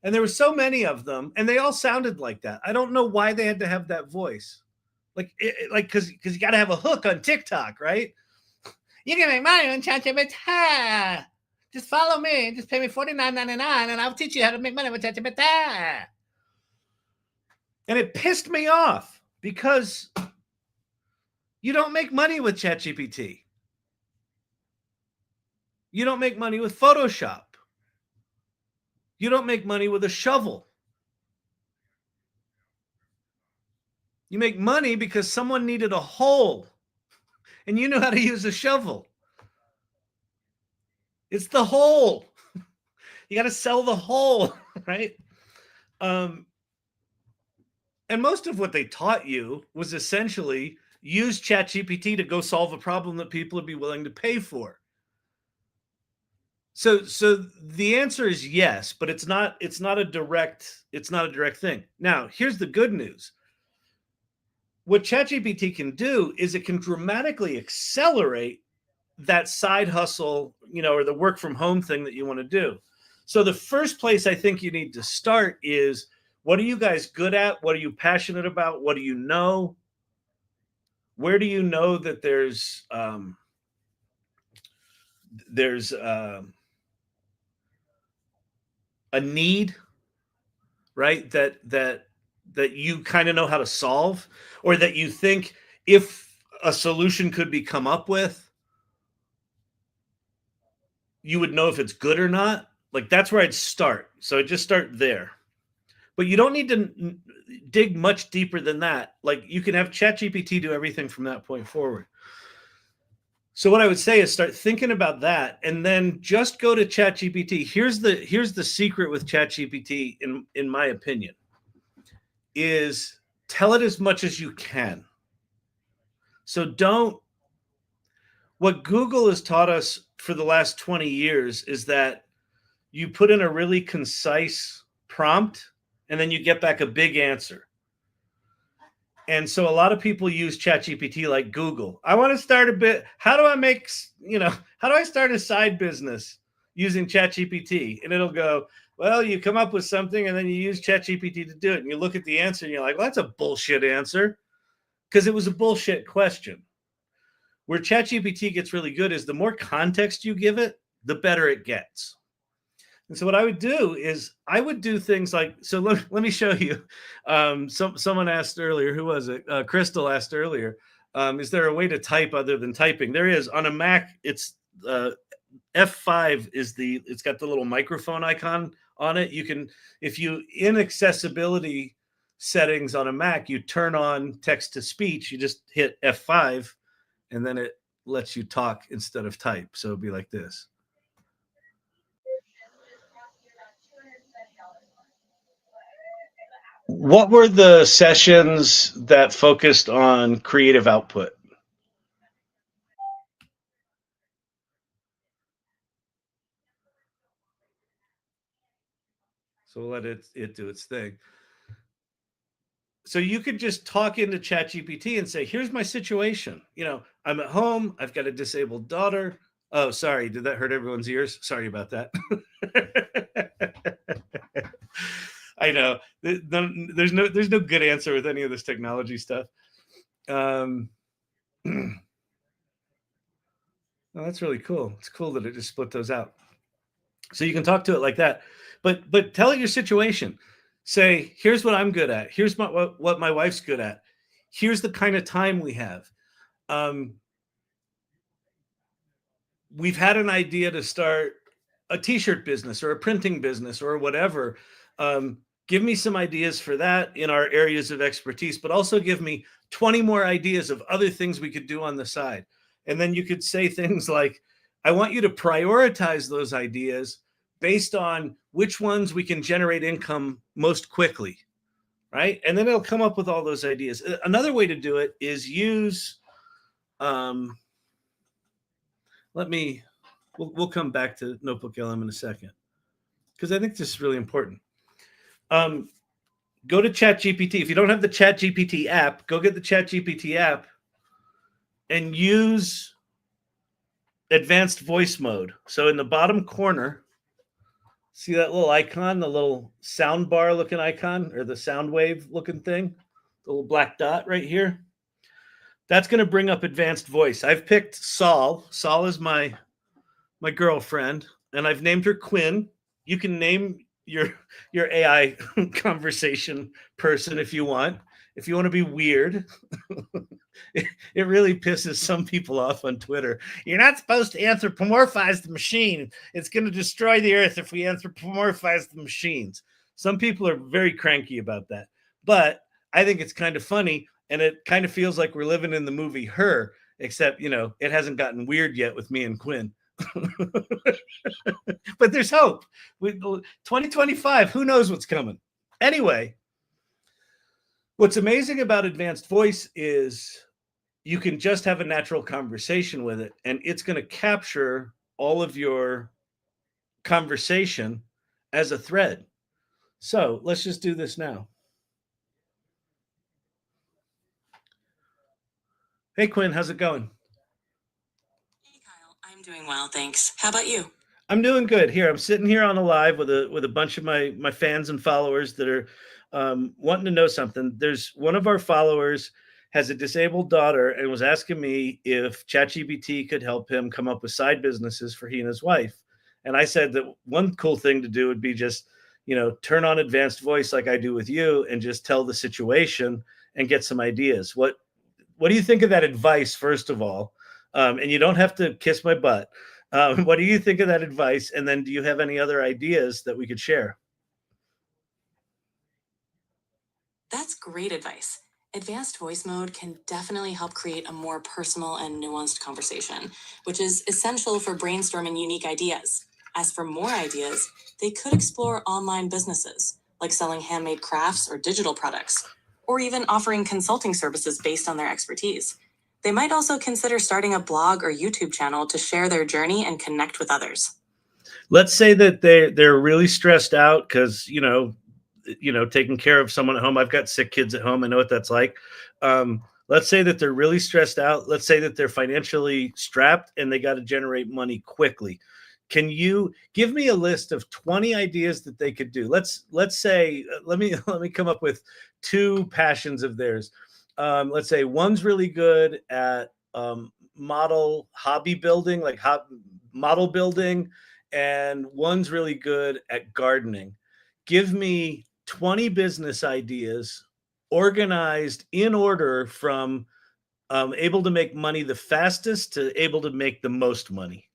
and there were so many of them, and they all sounded like that. I don't know why they had to have that voice, like because you got to have a hook on TikTok, right? You can make money with ChatGPT. Just follow me. Just pay me $49.99, and I'll teach you how to make money with ChatGPT. And it pissed me off because you don't make money with ChatGPT. You don't make money with Photoshop. You don't make money with a shovel. You make money because someone needed a hole and you know how to use a shovel. It's the hole. You got to sell the hole, right? And most of what they taught you was essentially use ChatGPT to go solve a problem that people would be willing to pay for. So the answer is yes, but it's not a direct thing. Now, here's the good news. What ChatGPT can do is it can dramatically accelerate that side hustle, or the work from home thing that you want to do. So the first place I think you need to start is, what are you guys good at? What are you passionate about? What do you know? Where do you know that there's a need, right? That you kind of know how to solve, or that you think if a solution could be come up with, you would know if it's good or not. Like, that's where I'd start. So I just start there. But you don't need to dig much deeper than that. Like, you can have ChatGPT do everything from that point forward. So what I would say is start thinking about that, and then just go to ChatGPT. Here's the secret with ChatGPT, in my opinion, is tell it as much as you can. So don't what Google has taught us for the last 20 years is that you put in a really concise prompt and then you get back a big answer. And so a lot of people use ChatGPT like Google. I want to start a bit. How do I start a side business using ChatGPT? And it'll go, well, you come up with something and then you use ChatGPT to do it. And you look at the answer and you're like, well, that's a bullshit answer, because it was a bullshit question. Where ChatGPT gets really good is the more context you give it, the better it gets. And so what I would do is I would do things like, so let me show you. Someone asked earlier, who was it? Crystal asked earlier, is there a way to type other than typing? There is. On a Mac, it's F5 it's got the little microphone icon on it. You can, if you, in accessibility settings on a Mac, you turn on text to speech, you just hit F5 and then it lets you talk instead of type. So it'd be like this. What were the sessions that focused on creative output? So we'll let it do its thing. So you could just talk into ChatGPT and say, here's my situation. I'm at home. I've got a disabled daughter. Oh, sorry. Did that hurt everyone's ears? Sorry about that. I know. There's no good answer with any of this technology stuff. Oh, that's really cool. It's cool that it just split those out. So you can talk to it like that. But tell it your situation. Say, here's what I'm good at. Here's what my wife's good at. Here's the kind of time we have. We've had an idea to start a t-shirt business or a printing business or whatever. Give me some ideas for that in our areas of expertise, but also give me 20 more ideas of other things we could do on the side. And then you could say things like, I want you to prioritize those ideas based on which ones we can generate income most quickly, right? And then it'll come up with all those ideas. Another way to do it is use, we'll come back to Notebook LM in a second, because I think this is really important. Go to ChatGPT. If you don't have the ChatGPT app, go get the ChatGPT app and use advanced voice mode. So in the bottom corner, see that little icon, the little sound bar looking icon, or the sound wave looking thing, the little black dot right here? That's going to bring up advanced voice. I've picked Saul. Saul is my girlfriend, and I've named her Quinn. You can name your AI conversation person if you want. If you want to be weird, it really pisses some people off on Twitter. You're not supposed to anthropomorphize the machine. It's going to destroy the earth if we anthropomorphize the machines. Some people are very cranky about that, but I think it's kind of funny, and it kind of feels like we're living in the movie Her, except it hasn't gotten weird yet with me and Quinn. But there's hope. 2025, who knows what's coming? Anyway, what's amazing about advanced voice is you can just have a natural conversation with it, and it's going to capture all of your conversation as a thread. So let's just do this now. Hey, Quinn, how's it going? Hey, Kyle. I'm doing well, thanks. How about you? I'm doing good. Here, I'm sitting here on a live with a bunch of my fans and followers that are wanting to know something. There's one of our followers has a disabled daughter and was asking me if ChatGPT could help him come up with side businesses for he and his wife. And I said that one cool thing to do would be just, turn on advanced voice like I do with you and just tell the situation and get some ideas. What do you think of that advice, first of all? And you don't have to kiss my butt. What do you think of that advice? And then do you have any other ideas that we could share? That's great advice. Advanced voice mode can definitely help create a more personal and nuanced conversation, which is essential for brainstorming unique ideas. As for more ideas, they could explore online businesses, like selling handmade crafts or digital products, or even offering consulting services based on their expertise. They might also consider starting a blog or YouTube channel to share their journey and connect with others. Let's say that they're really stressed out because taking care of someone at home. I've got sick kids at home. I know what that's like. Let's say that they're really stressed out. Let's say that they're financially strapped and they got to generate money quickly. Can you give me a list of 20 ideas that they could do? Let's say let me come up with two passions of theirs. Let's say one's really good at model hobby building, like model building, and one's really good at gardening. Give me 20 business ideas organized in order from able to make money the fastest to able to make the most money.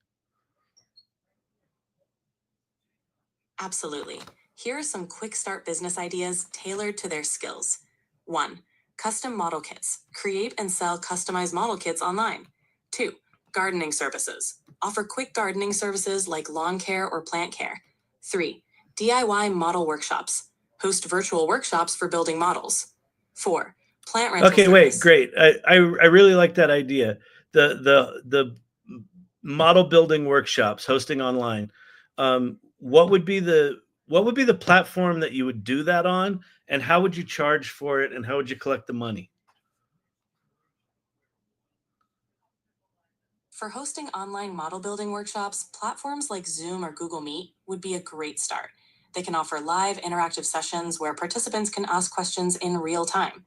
Absolutely. Here are some quick start business ideas tailored to their skills. 1. Custom model kits. Create and sell customized model kits online. 2. Gardening services. Offer quick gardening services like lawn care or plant care. 3. DIY model workshops. Host virtual workshops for building models. 4. Plant rental Okay, service. wait, great. I really like that idea. The model building workshops hosting online. What would be the what would be the platform that you would do that on, and how would you charge for it, and how would you collect the money? For hosting online model building workshops, platforms like Zoom or Google Meet would be a great start. They can offer live interactive sessions where participants can ask questions in real time.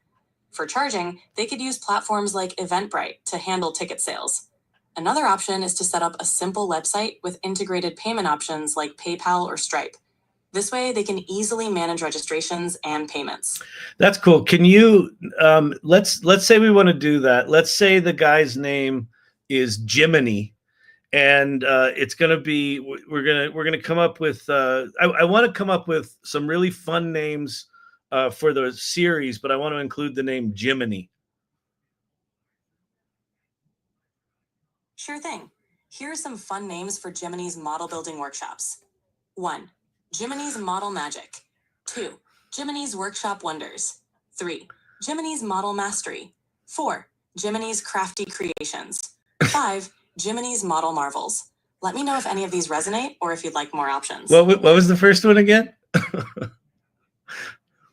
For charging, they could use platforms like Eventbrite to handle ticket sales. Another option is to set up a simple website with integrated payment options like PayPal or Stripe. This way, they can easily manage registrations and payments. That's cool. Can you let's say we want to do that. Let's say the guy's name is Jiminy, and it's going to be we're going to come up with I want to come up with some really fun names for the series, but I want to include the name Jiminy. Sure thing. Here are some fun names for Jiminy's model building workshops. 1. Jiminy's Model Magic. 2. Jiminy's Workshop Wonders. 3. Jiminy's Model Mastery. 4. Jiminy's Crafty Creations. 5. Jiminy's Model Marvels. Let me know if any of these resonate or if you'd like more options. What was the first one again?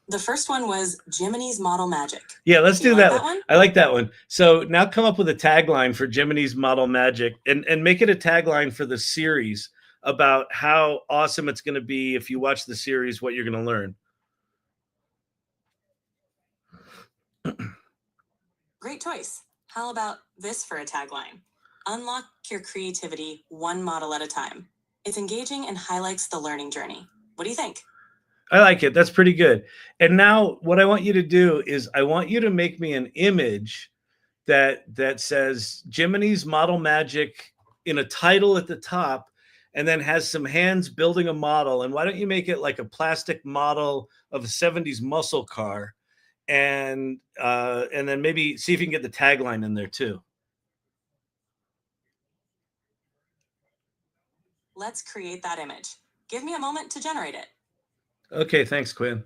The first one was Jiminy's Model Magic. Yeah, let's do that one. I like that one. So now come up with a tagline for Jiminy's Model Magic, and make it a tagline for the series about how awesome it's going to be if you watch the series, what you're going to learn. Great choice. How about this for a tagline? Unlock your creativity one model at a time. It's engaging and highlights the learning journey. What do you think? I like it. That's pretty good. And now what I want you to do is I want you to make me an image that says Jiminy's Model Magic in a title at the top, and then has some hands building a model. And why don't you make it like a plastic model of a 70s muscle car, and then maybe see if you can get the tagline in there too. Let's create that image. Give me a moment to generate it. Okay, thanks, Quinn.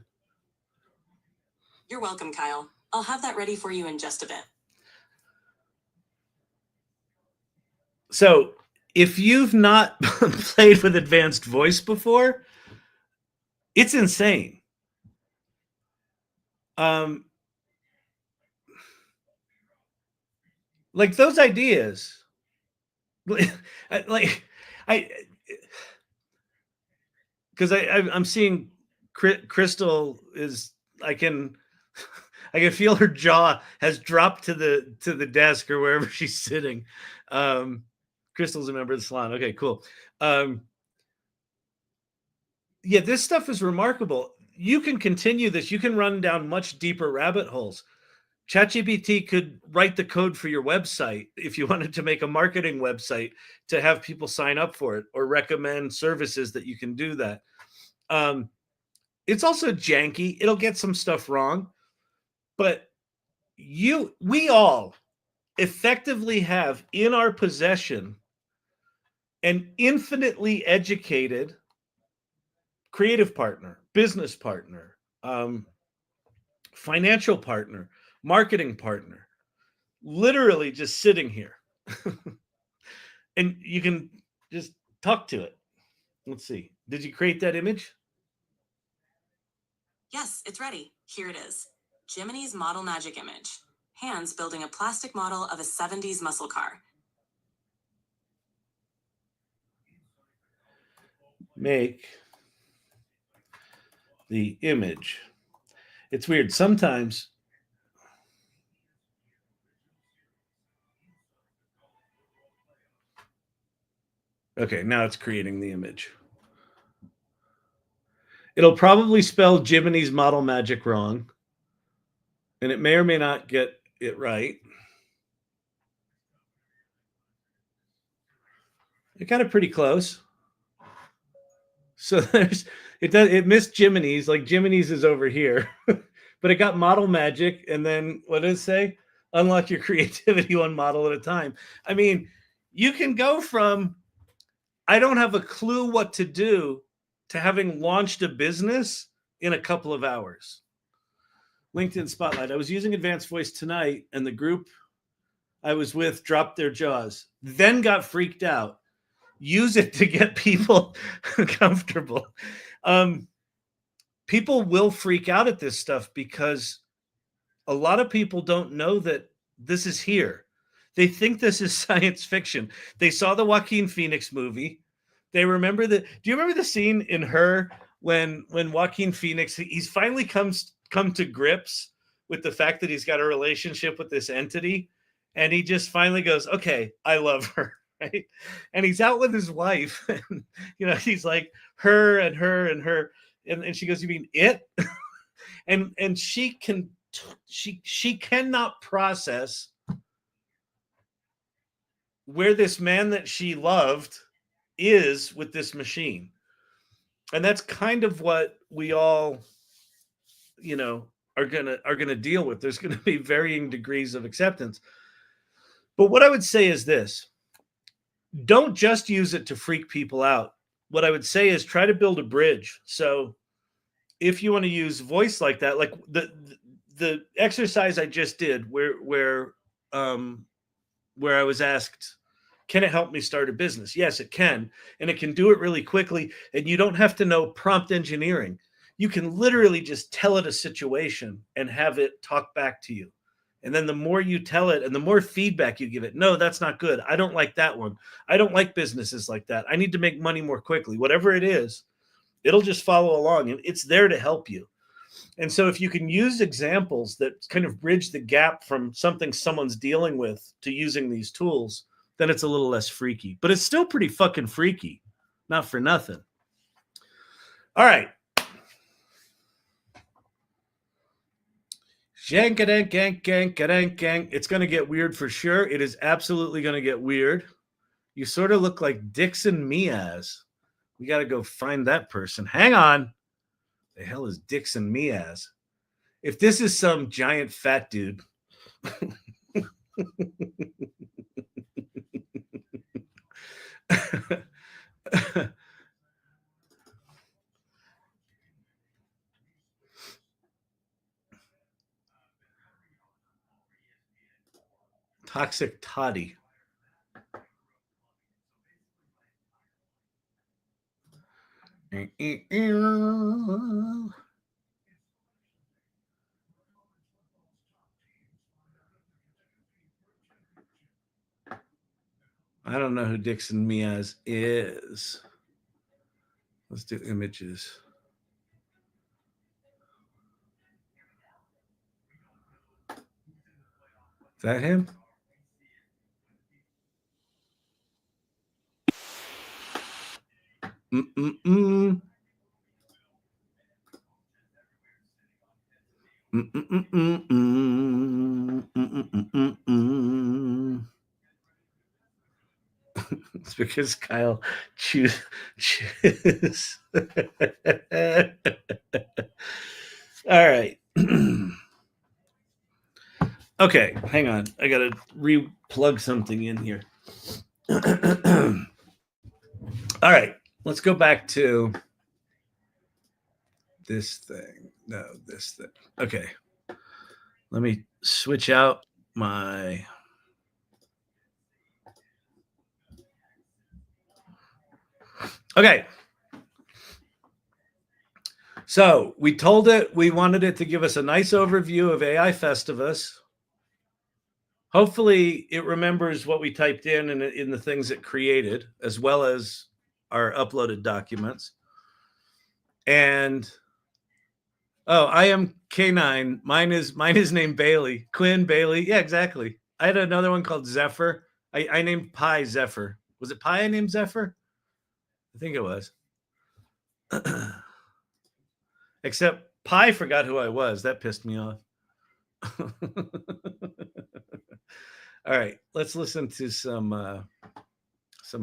You're welcome, Kyle. I'll have that ready for you in just a bit. So if you've not played with advanced voice before, it's insane. Like those ideas, like because I'm seeing Crystal is I can feel her jaw has dropped to the desk or wherever she's sitting. Crystal's a member of the salon. Okay, cool. Yeah, this stuff is remarkable. You can continue this. You can run down much deeper rabbit holes. ChatGPT could write the code for your website if you wanted to make a marketing website to have people sign up for it, or recommend services that you can do that. It's also janky. It'll get some stuff wrong, but we all effectively have in our possession an infinitely educated creative partner, business partner, financial partner, marketing partner, literally just sitting here. And you can just talk to it. Let's see. Did you create that image? Yes, it's ready. Here it is. Jiminy's Model Magic image. Hands building a plastic model of a 70s muscle car. Make the image. It's weird. Sometimes okay, now it's creating the image. It'll probably spell Jiminy's Model Magic wrong, and it may or may not get it right. It got it pretty close. So it missed Jiminy's, like Jiminy's is over here, but it got Model Magic, and then what does it say? Unlock your creativity one model at a time. I mean, you can go from I don't have a clue what to do to having launched a business in a couple of hours. LinkedIn Spotlight. I was using advanced voice tonight, and the group I was with dropped their jaws, then got freaked out. Use it to get people comfortable. people will freak out at this stuff because a lot of people don't know that this is here. They think this is science fiction. They saw the Joaquin Phoenix movie. They remember the. Do you remember the scene in Her when Joaquin Phoenix, he's finally come to grips with the fact that he's got a relationship with this entity, and he just finally goes, "Okay, I love her." Right? And he's out with his wife, and he's like, her and her and her, and she goes, "You mean it?" and she cannot process where this man that she loved is with this machine. And that's kind of what we all are gonna deal with. There's gonna be varying degrees of acceptance. But what I would say is this: don't just use it to freak people out. What I would say is try to build a bridge. So if you want to use voice like that, like the exercise I just did where I was asked, can it help me start a business? Yes, it can. And it can do it really quickly. And you don't have to know prompt engineering. You can literally just tell it a situation and have it talk back to you. And then the more you tell it and the more feedback you give it, no, that's not good. I don't like that one. I don't like businesses like that. I need to make money more quickly. Whatever it is, it'll just follow along, and it's there to help you. And so if you can use examples that kind of bridge the gap from something someone's dealing with to using these tools, then it's a little less freaky. But it's still pretty fucking freaky. Not for nothing. All right. It's going to get weird for sure. It is absolutely going to get weird. You sort of look like Dixon Miaz. We got to go find that person. Hang on. The hell is Dixon Miaz? If this is some giant fat dude. Toxic Toddy. I don't know who Dixon Miaz is. Let's do images. Is that him? Mm-mm-mm. It's because Kyle choose. All right. Okay, hang on. I gotta re-plug something in here. All right, let's go back to this thing. No, this thing. Okay. Let me switch out my. Okay. So we told it we wanted it to give us a nice overview of AI Festivus. Hopefully it remembers what we typed in the things it created, as well as our uploaded documents. And I am K9. Mine is named Bailey. Quinn Bailey. Yeah, exactly. I had another one called Zephyr. I named Pi Zephyr. Was it Pi I named Zephyr? I think it was. Except Pi forgot who I was. That pissed me off. All right, let's listen to some of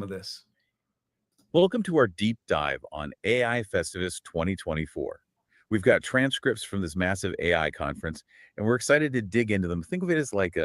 this. Welcome to our deep dive on AI Festivus 2024. We've got transcripts from this massive AI conference, and we're excited to dig into them. Think of it as like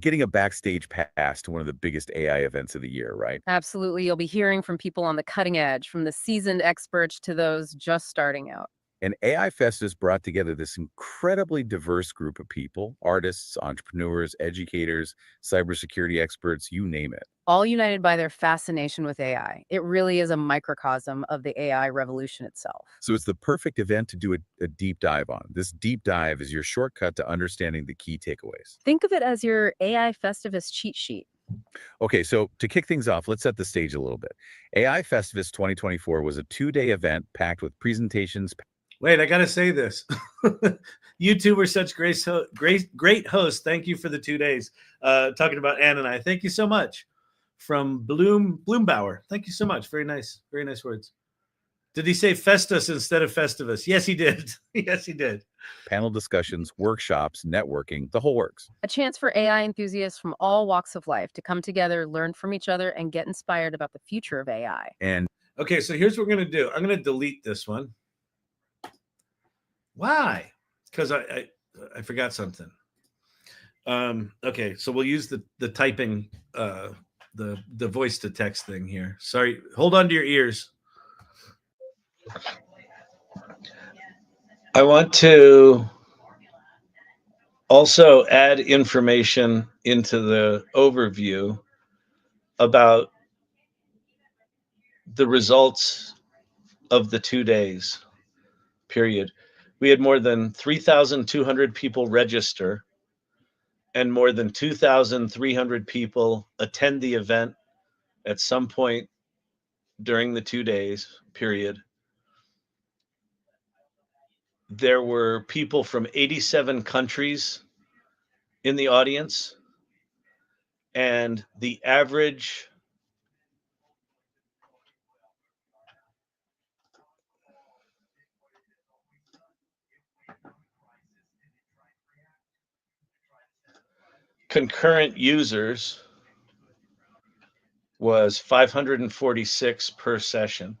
getting a backstage pass to one of the biggest AI events of the year, right? Absolutely. You'll be hearing from people on the cutting edge, from the seasoned experts to those just starting out. And AI Festivus brought together this incredibly diverse group of people, artists, entrepreneurs, educators, cybersecurity experts, you name it. All united by their fascination with AI. It really is a microcosm of the AI revolution itself. So it's the perfect event to do a deep dive on. This deep dive is your shortcut to understanding the key takeaways. Think of it as your AI Festivus cheat sheet. Okay, so to kick things off, let's set the stage a little bit. AI Festivus 2024 was a 2-day event packed with presentations. Wait, I gotta say this. You two were such great hosts. Thank you for the 2 days talking about Ann and I. Thank you so much. From Bloombauer. Thank you so much. Very nice words. Did he say Festus instead of Festivus? Yes, he did. Yes, he did. Panel discussions, workshops, networking, the whole works. A chance for AI enthusiasts from all walks of life to come together, learn from each other, and get inspired about the future of AI. And okay, so here's what we're going to do. I'm going to delete this one. Why? Because I forgot something. Okay, so we'll use the typing, the voice to text thing here. Sorry, hold on to your ears. I want to also add information into the overview about the results of the 2 days period. We had more than 3,200 people register and more than 2,300 people attend the event at some point during the 2 days period. There were people from 87 countries in the audience, and the average concurrent users was 546 per session.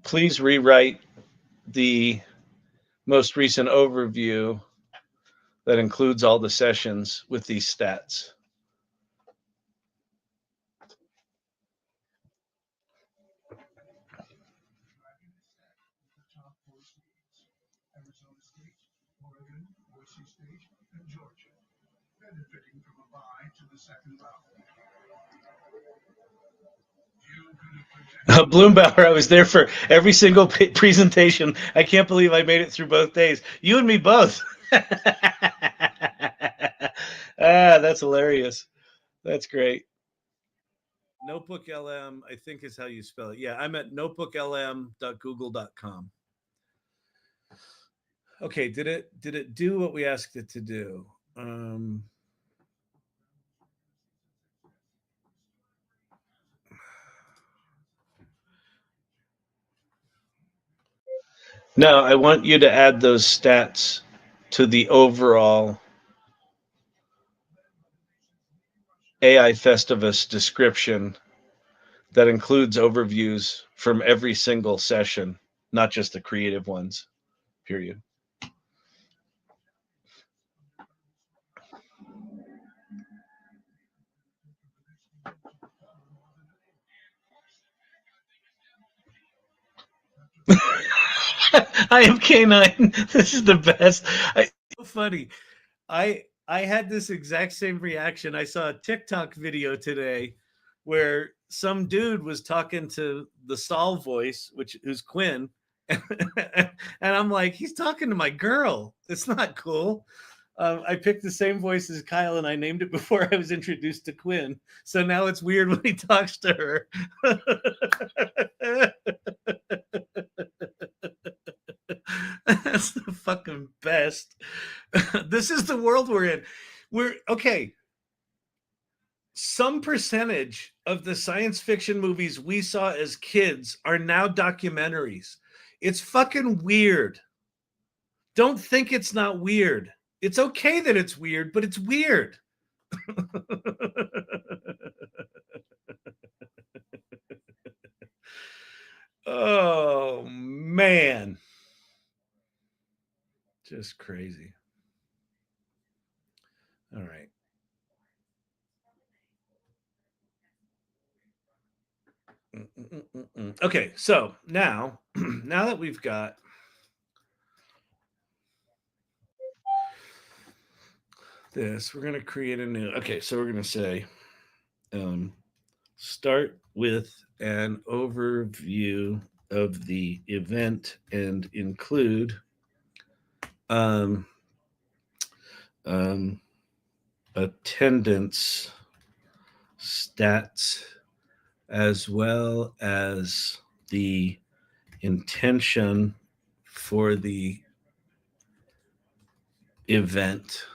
Please rewrite the most recent overview that includes all the sessions with these stats. Bloombauer, I was there for every single presentation. I can't believe I made it through both days. You and me both. That's hilarious. That's great. Notebook LM, I think is how you spell it. Yeah, I'm at notebooklm.google.com. Okay, did it do what we asked it to do? No, I want you to add those stats to the overall AI Festivus description that includes overviews from every single session, not just the creative ones, period. I am K9. This is the best. So funny. I had this exact same reaction. I saw a TikTok video today where some dude was talking to the Saul voice, who's Quinn, and I'm like, he's talking to my girl. It's not cool. I picked the same voice as Kyle, and I named it before I was introduced to Quinn. So now it's weird when he talks to her. That's the fucking best. This is the world we're in. We're okay. Some percentage of the science fiction movies we saw as kids are now documentaries. It's fucking weird. Don't think it's not weird. It's okay that it's weird, but it's weird. Oh, man. Just crazy. All right. Okay, so now that we've got this, we're going to create a new. Okay, so we're going to say start with an overview of the event and include attendance stats as well as the intention for the event.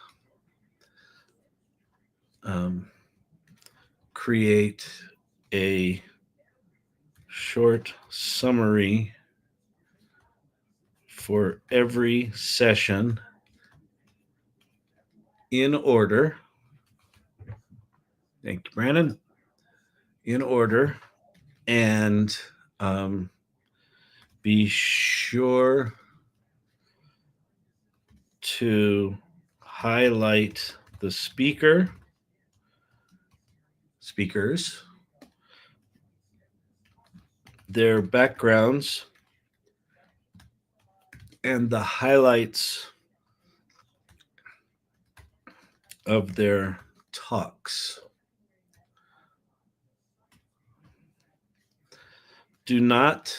Create a short summary for every session in order. Thank you, Brandon. In order, and be sure to highlight the speakers, their backgrounds, and the highlights of their talks. Do not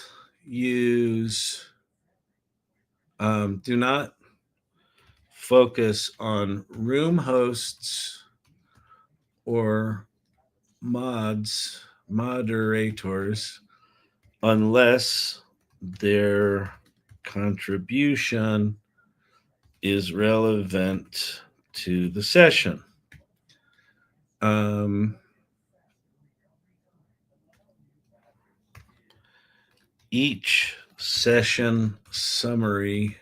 focus on room hosts or moderators unless their contribution is relevant to the session. Each session summary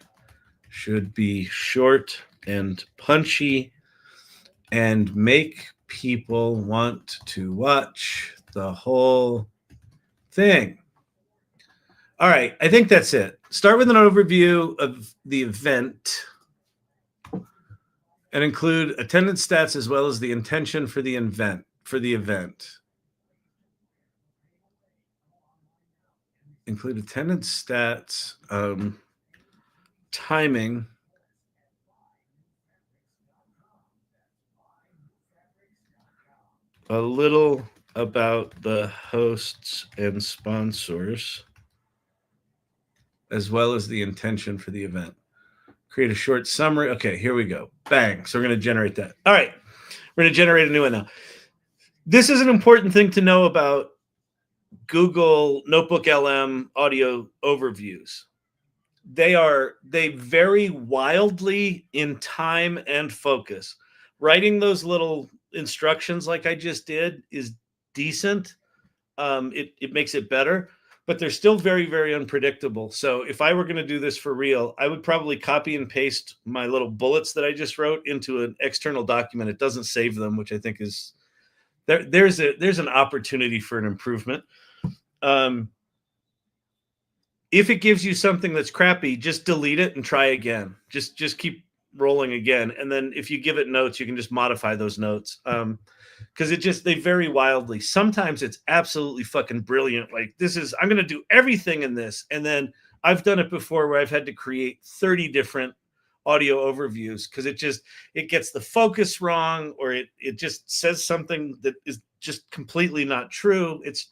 should be short and punchy and make people want to watch the whole thing. All right, I think that's it. Start with an overview of the event and include attendance stats as well as the intention for the event. Include attendance stats, timing, a little about the hosts and sponsors, as well as the intention for the event. Create a short summary. Okay, here we go. Bang. So we're going to generate that. All right. We're going to generate a new one now. This is an important thing to know about Google Notebook LM audio overviews. They vary wildly in time and focus. Writing those little instructions like I just did is decent. It makes it better, but they're still very, very unpredictable. So if I were going to do this for real, I would probably copy and paste my little bullets that I just wrote into an external document. It doesn't save them, which I think is there's an opportunity for an improvement. If it gives you something that's crappy, just delete it and try again. Just keep rolling again. And then if you give it notes, you can just modify those notes. Because they vary wildly. Sometimes it's absolutely fucking brilliant. Like I'm going to do everything in this. And then I've done it before where I've had to create 30 different audio overviews because it gets the focus wrong, or it just says something that is just completely not true. It's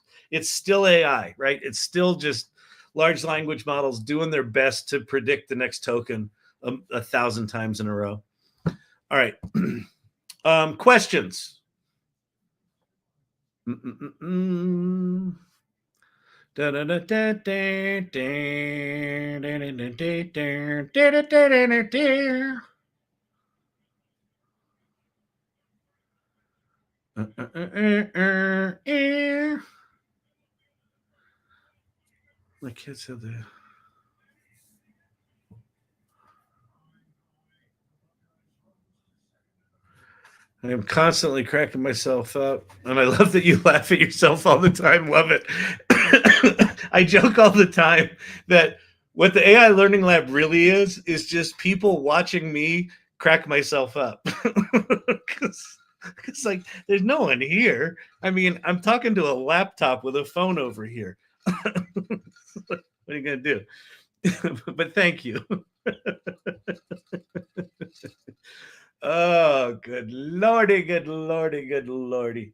still AI, right? It's still just large language models doing their best to predict the next token 1,000 times in a row. All right. Questions? My kids have the. I am constantly cracking myself up, and I love that you laugh at yourself all the time. Love it. I joke all the time that what the AI Learning Lab really is just people watching me crack myself up. Because like there's no one here. I mean, I'm talking to a laptop with a phone over here. What are you gonna do? But thank you. Oh, good lordy, good lordy, good lordy.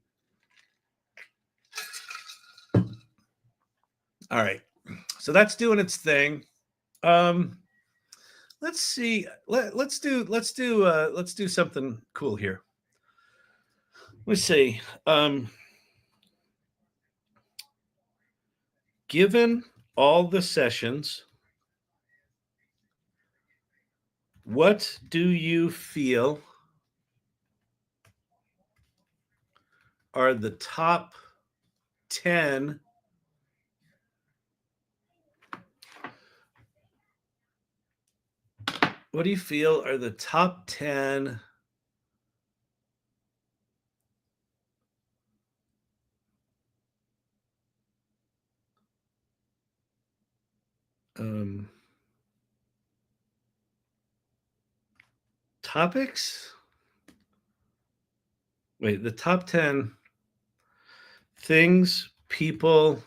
All right, so that's doing its thing. Let's see. Let's do something cool here. Let's see. Given all the sessions, what do you feel are the top 10 what do you feel are the top 10 topics? Wait, the top 10 things people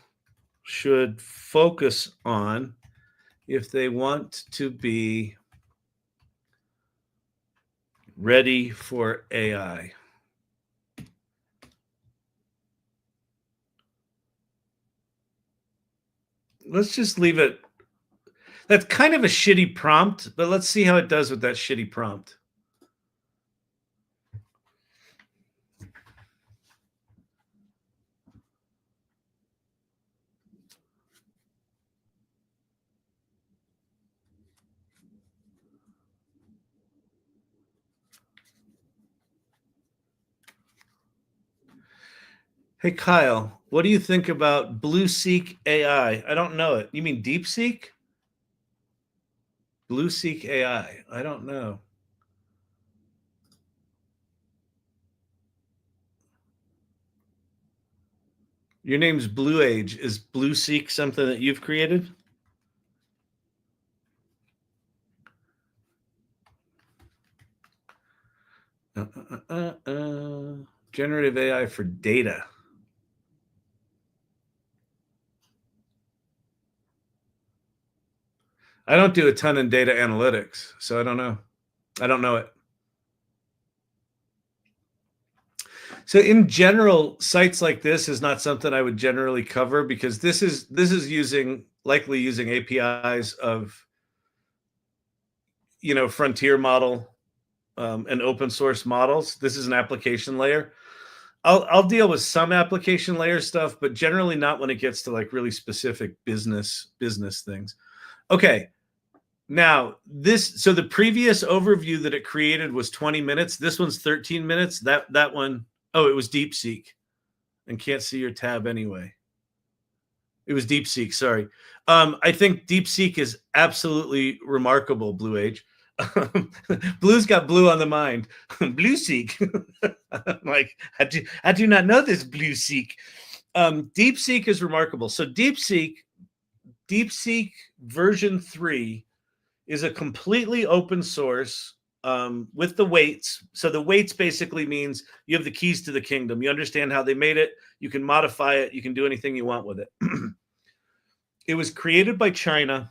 should focus on if they want to be ready for AI. Let's just leave it. That's kind of a shitty prompt, but let's see how it does with that shitty prompt. Hey, Kyle, what do you think about BlueSeek AI? I don't know it. You mean DeepSeek? BlueSeek AI. I don't know. Your name's Blue Age. Is BlueSeek something that you've created? Generative AI for data. I don't do a ton in data analytics, so I don't know. I don't know it. So in general, sites like this is not something I would generally cover because this is likely using APIs of frontier model and open source models. This is an application layer. I'll deal with some application layer stuff, but generally not when it gets to like really specific business things. Okay. Now, so the previous overview that it created was 20 minutes. This one's 13 minutes. That one, oh, it was DeepSeek. And can't see your tab anyway. It was DeepSeek, sorry. I think DeepSeek is absolutely remarkable, Blue Age. Blue's got blue on the mind. BlueSeek. Like, I do not know this BlueSeek. DeepSeek is remarkable. So DeepSeek version 3 is a completely open source with the weights. So the weights basically means you have the keys to the kingdom. You understand how they made it. You can modify it. You can do anything you want with it. It was created by China,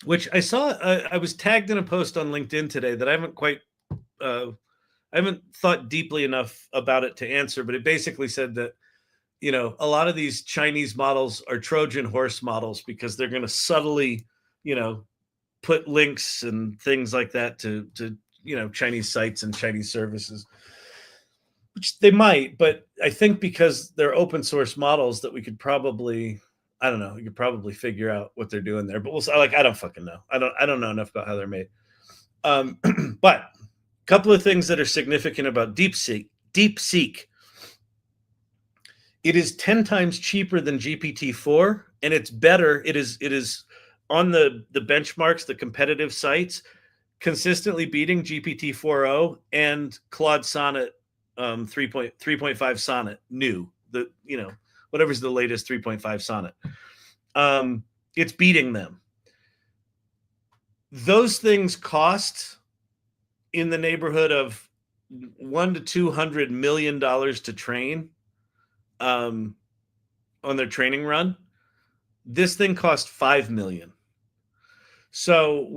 which I saw. I was tagged in a post on LinkedIn today that I haven't thought deeply enough about it to answer, but it basically said that, a lot of these Chinese models are Trojan horse models because they're going to subtly, put links and things like that to Chinese sites and Chinese services, which they might. But I think because they're open source models that we could probably, I don't know, you could probably figure out what they're doing there. But I don't fucking know. I don't know enough about how they're made. But a couple of things that are significant about DeepSeek. It is 10 times cheaper than GPT-4, and it's better. It is on the benchmarks, the competitive sites, consistently beating GPT-4o and Claude Sonnet 3.5 Sonnet new. Whatever's the latest 3.5 Sonnet. it's beating them. Those things cost in the neighborhood of $100 to $200 million to train on their training run. This thing cost $5 million. So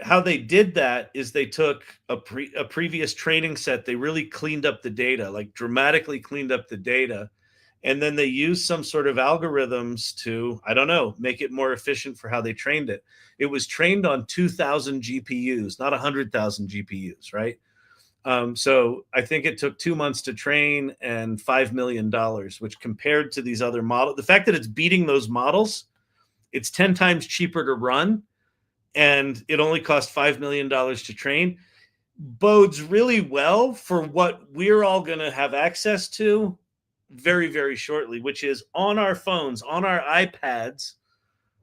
how they did that is they took a previous training set, they really cleaned up the data, like dramatically cleaned up the data, and then they used some sort of algorithms to, I don't know, make it more efficient for how they trained it. It was trained on 2,000 GPUs, not 100,000 GPUs, right? So I think it took 2 months to train and $5 million, which compared to these other models, the fact that it's beating those models, it's 10 times cheaper to run, and it only cost $5 million to train, bodes really well for what we're all going to have access to very, very shortly, which is on our phones, on our iPads.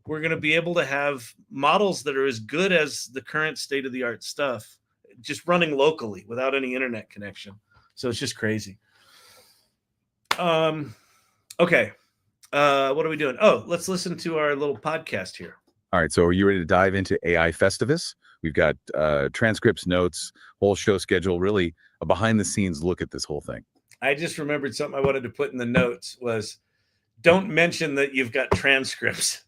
We're going to be able to have models that are as good as the current state-of-the-art stuff, just running locally without any internet connection. So it's just crazy. Okay. What are we doing? Oh, let's listen to our little podcast here. All right, so are you ready to dive into AI Festivus? We've got transcripts, notes, whole show schedule, really a behind-the-scenes look at this whole thing. I just remembered something I wanted to put in the notes was, don't mention that you've got transcripts,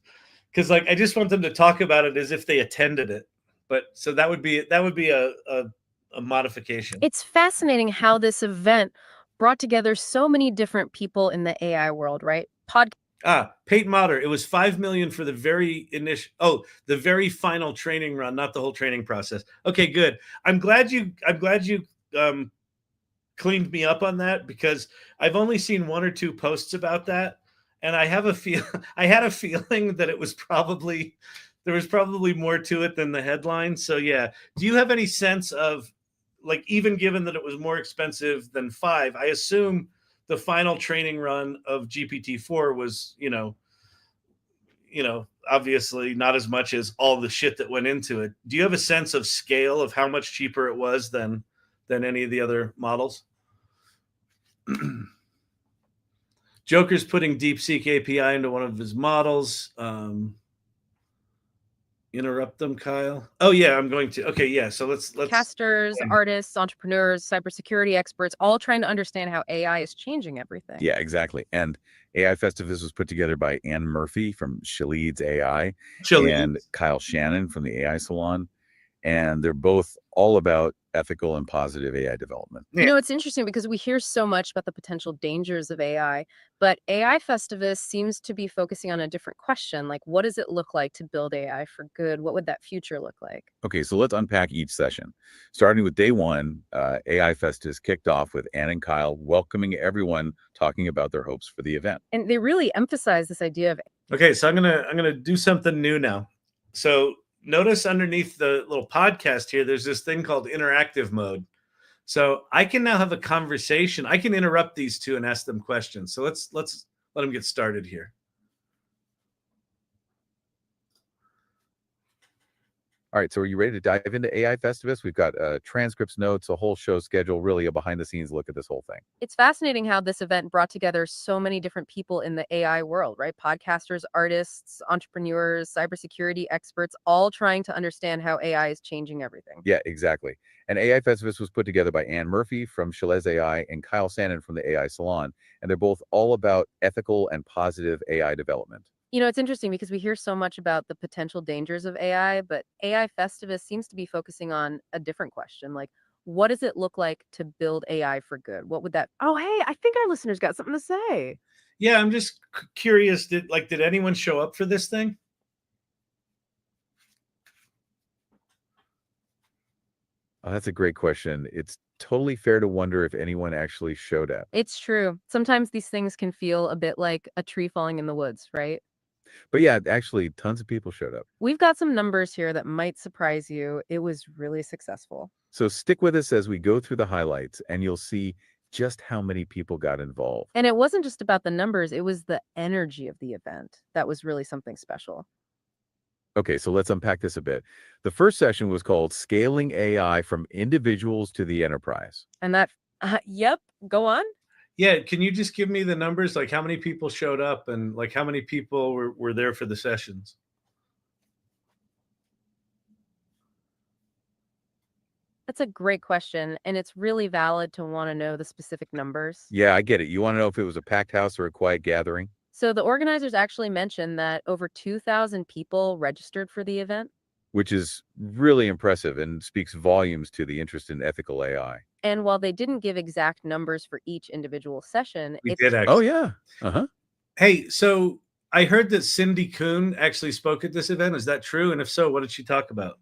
because like I just want them to talk about it as if they attended it. But so that would be a modification. It's fascinating how this event brought together so many different people in the AI world, right? Peyton Motter, it was $5 million for the very the very final training run, not the whole training process. Okay, good. I'm glad you cleaned me up on that, because I've only seen 1 or 2 posts about that, and I had a feeling that there was probably more to it than the headline. So yeah, do you have any sense of, like, even given that it was more expensive than 5, I assume the final training run of GPT-4 was, obviously not as much as all the shit that went into it. Do you have a sense of scale of how much cheaper it was than any of the other models? Joker's putting DeepSeek API into one of his models. Interrupt them, Kyle. Oh yeah, I'm going to. Okay, yeah. So let's Casters, artists, entrepreneurs, cybersecurity experts, all trying to understand how AI is changing everything. Yeah, exactly. And AI Festivus was put together by Anne Murphy from Shaleed's AI and Kyle Shannon from the AI Salon. And they're both all about ethical and positive AI development. Yeah. It's interesting because we hear so much about the potential dangers of AI, but AI Festivus seems to be focusing on a different question. Like, what does it look like to build AI for good? What would that future look like? Okay, so let's unpack each session. Starting with day 1, AI Festivus kicked off with Anne and Kyle welcoming everyone, talking about their hopes for the event. And they really emphasize this idea of. Okay, so I'm gonna do something new now. So notice underneath the little podcast here, there's this thing called interactive mode. So I can now have a conversation. I can interrupt these two and ask them questions. So let's let them get started here. All right, so are you ready to dive into AI Festivus? We've got transcripts, notes, a whole show schedule, really a behind-the-scenes look at this whole thing. It's fascinating how this event brought together so many different people in the AI world, right? Podcasters, artists, entrepreneurs, cybersecurity experts, all trying to understand how AI is changing everything. Yeah, exactly. And AI Festivus was put together by Anne Murphy from Shaleed's AI and Kyle Shannon from the AI Salon, and they're both all about ethical and positive AI development. It's interesting because we hear so much about the potential dangers of AI, but AI Festivus seems to be focusing on a different question. Like, what does it look like to build AI for good? What would that? Oh, hey, I think our listeners got something to say. Yeah, I'm just curious. Did anyone show up for this thing? Oh, that's a great question. It's totally fair to wonder if anyone actually showed up. It's true. Sometimes these things can feel a bit like a tree falling in the woods, right? But yeah, actually, tons of people showed up. We've got some numbers here that might surprise you. It was really successful. So stick with us as we go through the highlights, and you'll see just how many people got involved. And it wasn't just about the numbers, it was the energy of the event that was really something special. Okay, so let's unpack this a bit. The first session was called Scaling AI from Individuals to the Enterprise. And that, yep, go on. Yeah, can you just give me the numbers, like how many people showed up and like how many people were there for the sessions? That's a great question, and it's really valid to want to know the specific numbers. Yeah, I get it. You want to know if it was a packed house or a quiet gathering? So the organizers actually mentioned that over 2,000 people registered for the event. Which is really impressive and speaks volumes to the interest in ethical AI. And while they didn't give exact numbers for each individual session, We it did Oh, actually. yeah. Uh-huh. Hey, so I heard that Cindy Kuhn actually spoke at this event. Is that true? And if so, what did she talk about?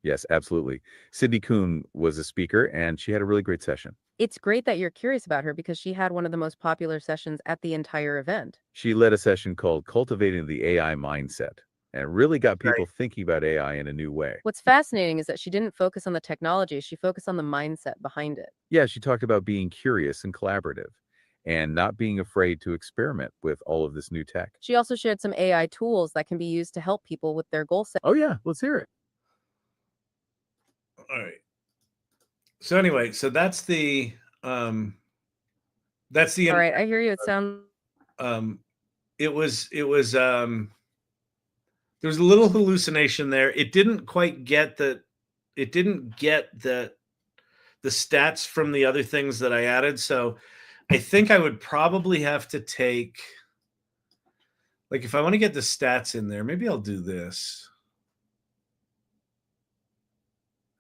Yes, absolutely. Cindy Kuhn was a speaker, and she had a really great session. it's great that you're curious about her because she had one of the most popular sessions at the entire event. She led a session called Cultivating the AI Mindset and really got people Right. thinking about AI in a new way. What's fascinating is that she didn't focus on the technology, she focused on the mindset behind it. Yeah, she talked about being curious and collaborative and not being afraid to experiment with all of this new tech. She also shared some AI tools that can be used to help people with their goal set. Oh, yeah. Let's hear it. All right. So anyway, so that's the All right, I hear you. It sounds um it was there was a little hallucination there. It didn't quite get the the stats from the other things that I added. So I think I would probably have to take, like, if I want to get the stats in there, maybe I'll do this.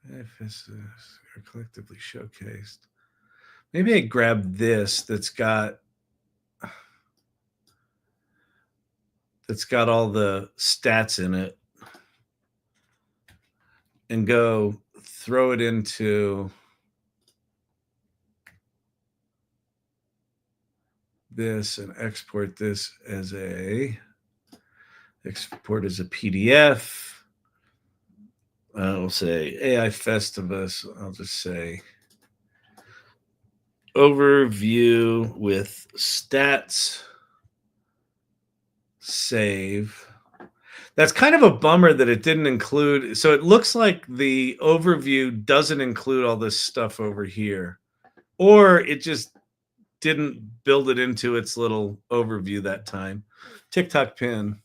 If this are collectively showcased, maybe I grab this that's got all the stats in it and go throw it into this and export this as a PDF. We'll say AI Festivus. I'll just say overview with stats. Save. That's kind of a bummer that it didn't include. So it looks like the overview doesn't include all this stuff over here, or it just didn't build it into its little overview that time. TikTok pin.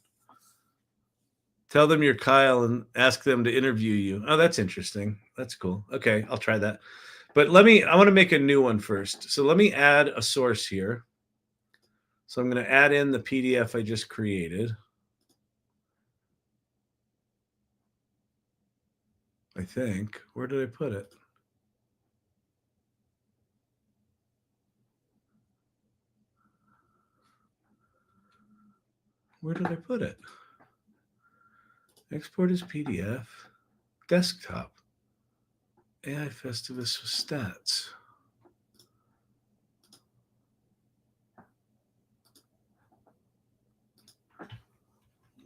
Tell them you're Kyle and ask them to interview you. Oh, that's interesting. That's cool. Okay, I'll try that. But I want to make a new one first. So let me add a source here. So I'm going to add in the PDF I just created. I think. Where did I put it? Where did I put it? Export as PDF. Desktop. AI Festivus stats.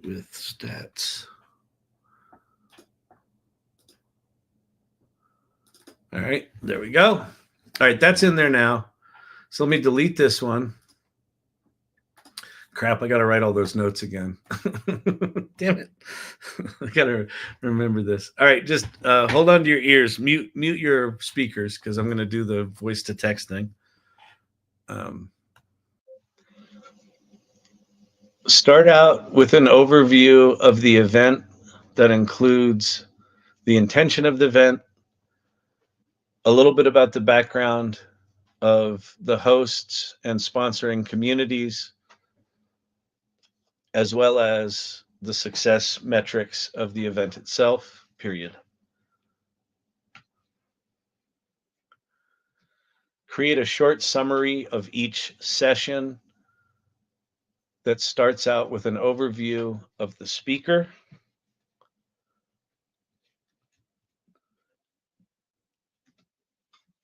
With stats. All right, there we go. All right, that's in there now. So let me delete this one. Crap, I got to write all those notes again. Damn it. I got to remember this. All right, just hold on to your ears. Mute your speakers because I'm going to do the voice to text thing. Start out with an overview of the event that includes the intention of the event, a little bit about the background of the hosts and sponsoring communities, as well as the success metrics of the event itself, period. Create a short summary of each session that starts out with an overview of the speaker,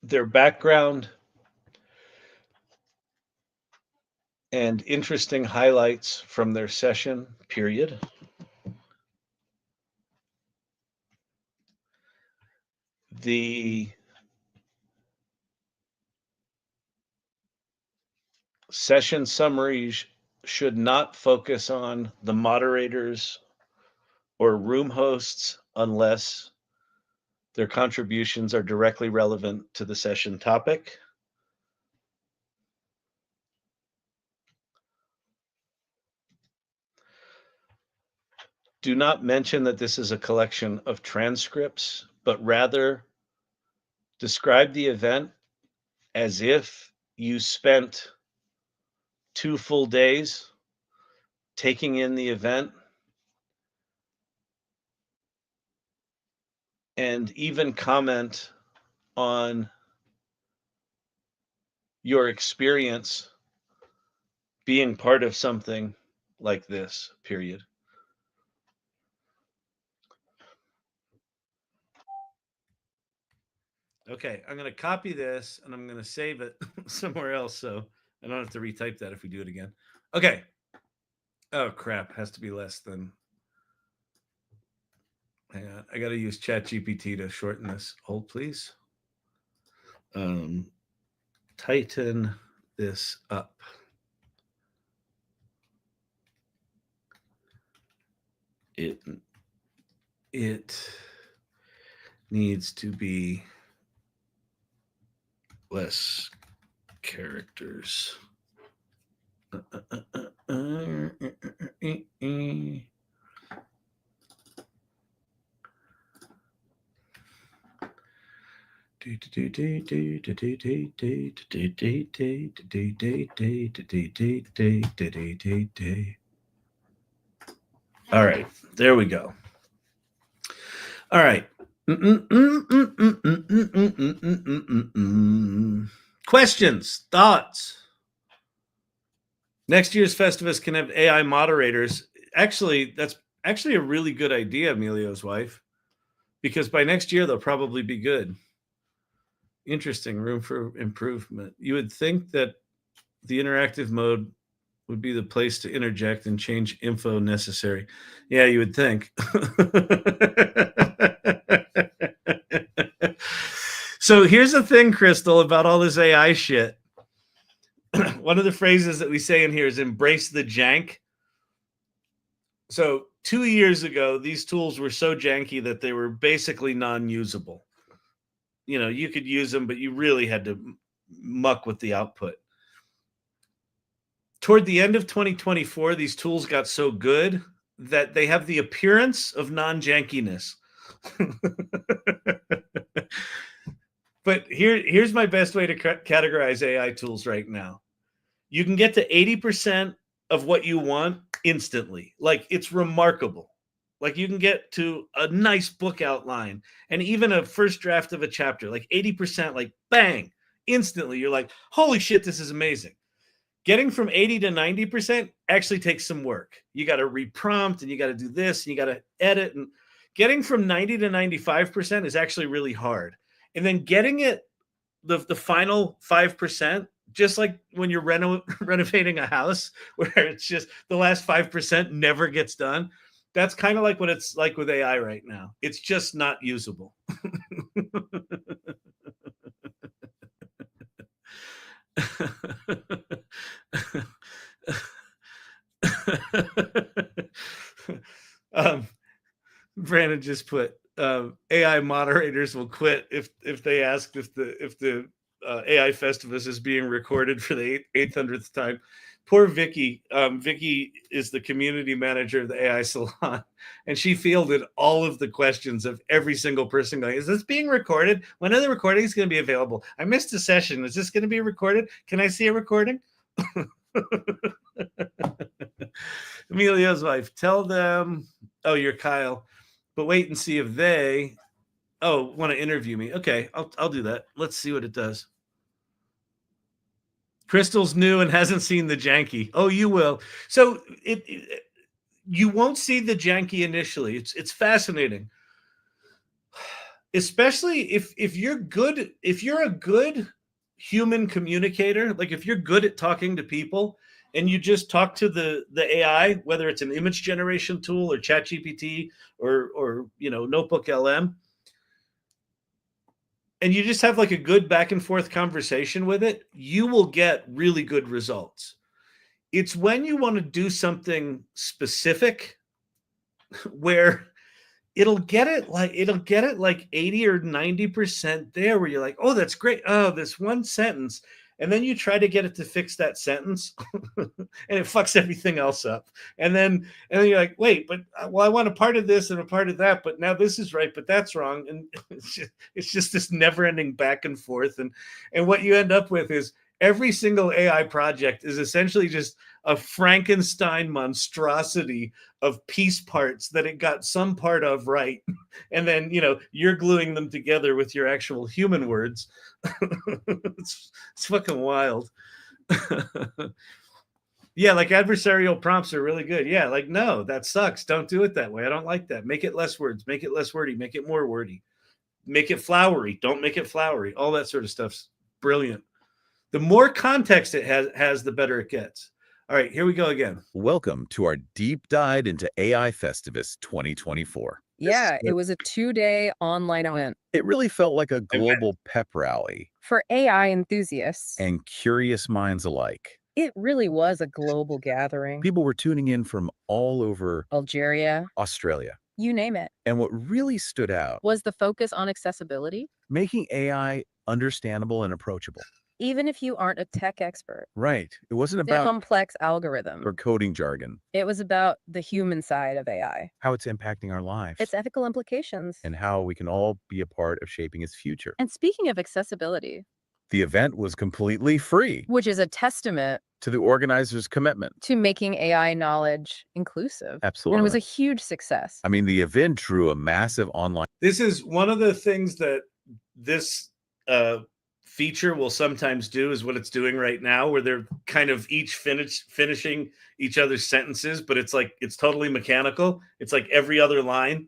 their background, and interesting highlights from their session, period. The session summaries should not focus on the moderators or room hosts unless Their contributions are directly relevant to the session topic. Do not mention that this is a collection of transcripts, but rather describe the event as if you spent 2 full days taking in the event, and even comment on your experience being part of something like this, period. Okay, I'm going to copy this and I'm going to save it somewhere else so I don't have to retype that if we do it again. Okay. Oh, crap. Has to be less than. Hang on. I got to use ChatGPT to shorten this. Hold, please. Tighten this up. It needs to be less characters. All right, there we go. All right. Questions, thoughts? Next year's Festivus can have AI moderators. Actually, that's actually a really good idea, Emilio's wife, because by next year they'll probably be good. Interesting, room for improvement. You would think that the interactive mode would be the place to interject and change info necessary. Yeah, you would think. So here's the thing, Crystal, about all this AI shit. One of the phrases that we say in here is embrace the jank. So 2 years ago, these tools were so janky that they were basically non-usable. You know, you could use them, but you really had to muck with the output. Toward the end of 2024, these tools got so good that they have the appearance of non-jankiness. But here's my best way to categorize AI tools right now. You can get to 80% of what you want instantly. Like, it's remarkable. Like, you can get to a nice book outline and even a first draft of a chapter, like 80%, like bang, instantly. You're like, holy shit, this is amazing. Getting from 80 to 90% actually takes some work. You got to reprompt and you got to do this and you got to edit. And getting from 90 to 95% is actually really hard. And then getting it, the final 5%, just like when you're renovating a house where it's just the last 5% never gets done. That's kind of like what it's like with AI right now. It's just not usable. Brandon just put AI moderators will quit if they ask if the AI Festivus is being recorded for the 800th time. Poor Vicky. Vicky is the community manager of the AI Salon, and she fielded all of the questions of every single person going, is this being recorded? When are the recordings going to be available? I missed a session. Is this going to be recorded? Can I see a recording? Emilio's wife, tell them, oh, you're Kyle, but wait and see if they want to interview me. Okay, I'll do that. Let's see what it does. Crystal's new and hasn't seen the janky. Oh, you will. So you won't see the janky initially. It's fascinating, especially if you're good. If you're a good human communicator, like if you're good at talking to people, and you just talk to the AI, whether it's an image generation tool or ChatGPT or Notebook LM, and you just have like a good back and forth conversation with it, you will get really good results. It's when you want to do something specific where it'll get it like 80 or 90% there, where you're like, oh, that's great. Oh, this one sentence. And then you try to get it to fix that sentence and it fucks everything else up. And then you're like, wait, but well, I want a part of this and a part of that, but now this is right, but that's wrong. And it's just this never ending back and forth. And what you end up with is every single AI project is essentially just a Frankenstein monstrosity of piece parts that it got some part of right. And then, you're gluing them together with your actual human words. it's fucking wild. Yeah, like adversarial prompts are really good. Yeah, like, no, that sucks. Don't do it that way. I don't like that. Make it less words, make it less wordy, make it more wordy, make it flowery. Don't make it flowery. All that sort of stuff's brilliant. The more context it has, the better it gets. All right, here we go again. Welcome to our deep dive into AI Festivus 2024. Yeah, it was a 2-day online event It really felt like a global pep rally for AI enthusiasts. and curious minds alike. It really was a global gathering. People were tuning in from all over Algeria, Australia. you name it. And what really stood out Was the focus on accessibility? making AI understandable and approachable. Even if you aren't a tech expert. Right. It wasn't The about complex algorithm. or coding jargon, It was about the human side of AI, how it's impacting our lives, its ethical implications. and how we can all be a part of shaping its future. And speaking of accessibility, The event was completely free, which is a testament to the organizers' commitment. to making AI knowledge inclusive. Absolutely. And it was a huge success. I mean, the event drew a massive online. This is one of the things that this feature will sometimes do, is what it's doing right now, where they're kind of each finishing each other's sentences, but it's like it's totally mechanical. It's like every other line.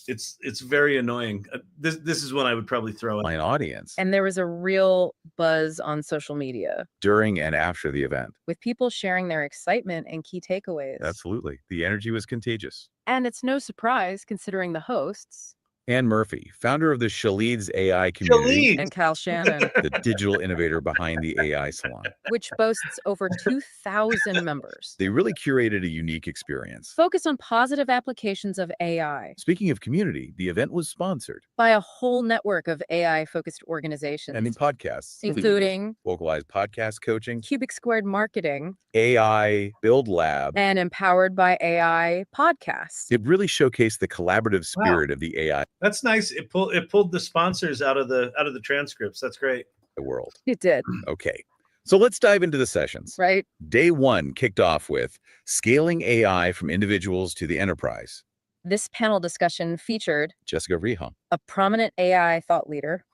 It's very annoying. This is one I would probably throw in. Online audience And there was a real buzz on social media during and after the event. with people sharing their excitement and key takeaways. Absolutely. The energy was contagious. And it's no surprise considering the hosts, Ann Murphy, founder of the Shaleed's AI community, and Cal Shannon, the digital innovator behind the AI Salon. which boasts over 2,000 members, They really curated a unique experience. focus on positive applications of AI Speaking of community, the event was sponsored by a whole network of AI-focused organizations, and in podcasts, including Vocalized Podcast Coaching, Cubic Squared Marketing, AI Build Lab, and Empowered by AI podcasts. It really showcased the collaborative spirit of the AI That's nice. It pulled the sponsors out of the transcripts. That's great. world. It did, Okay, so let's dive into the sessions. right? Day one kicked off with Scaling AI from Individuals to the Enterprise. This panel discussion featured Jessica Reha. a prominent AI thought leader,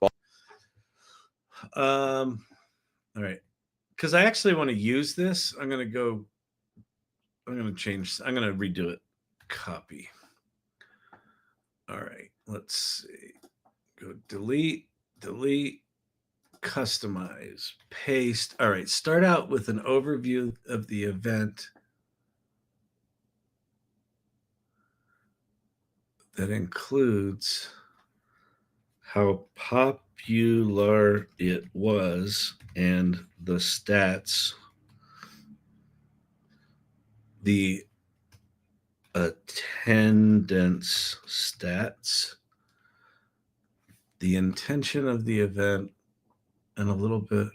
All right, because I actually want to use this. I'm going to redo it. Copy. All right, let's see. Go delete, customize, paste. All right, start out with an overview of the event that includes how popular it was and the stats, the attendance stats, the intention of the event, and a little bit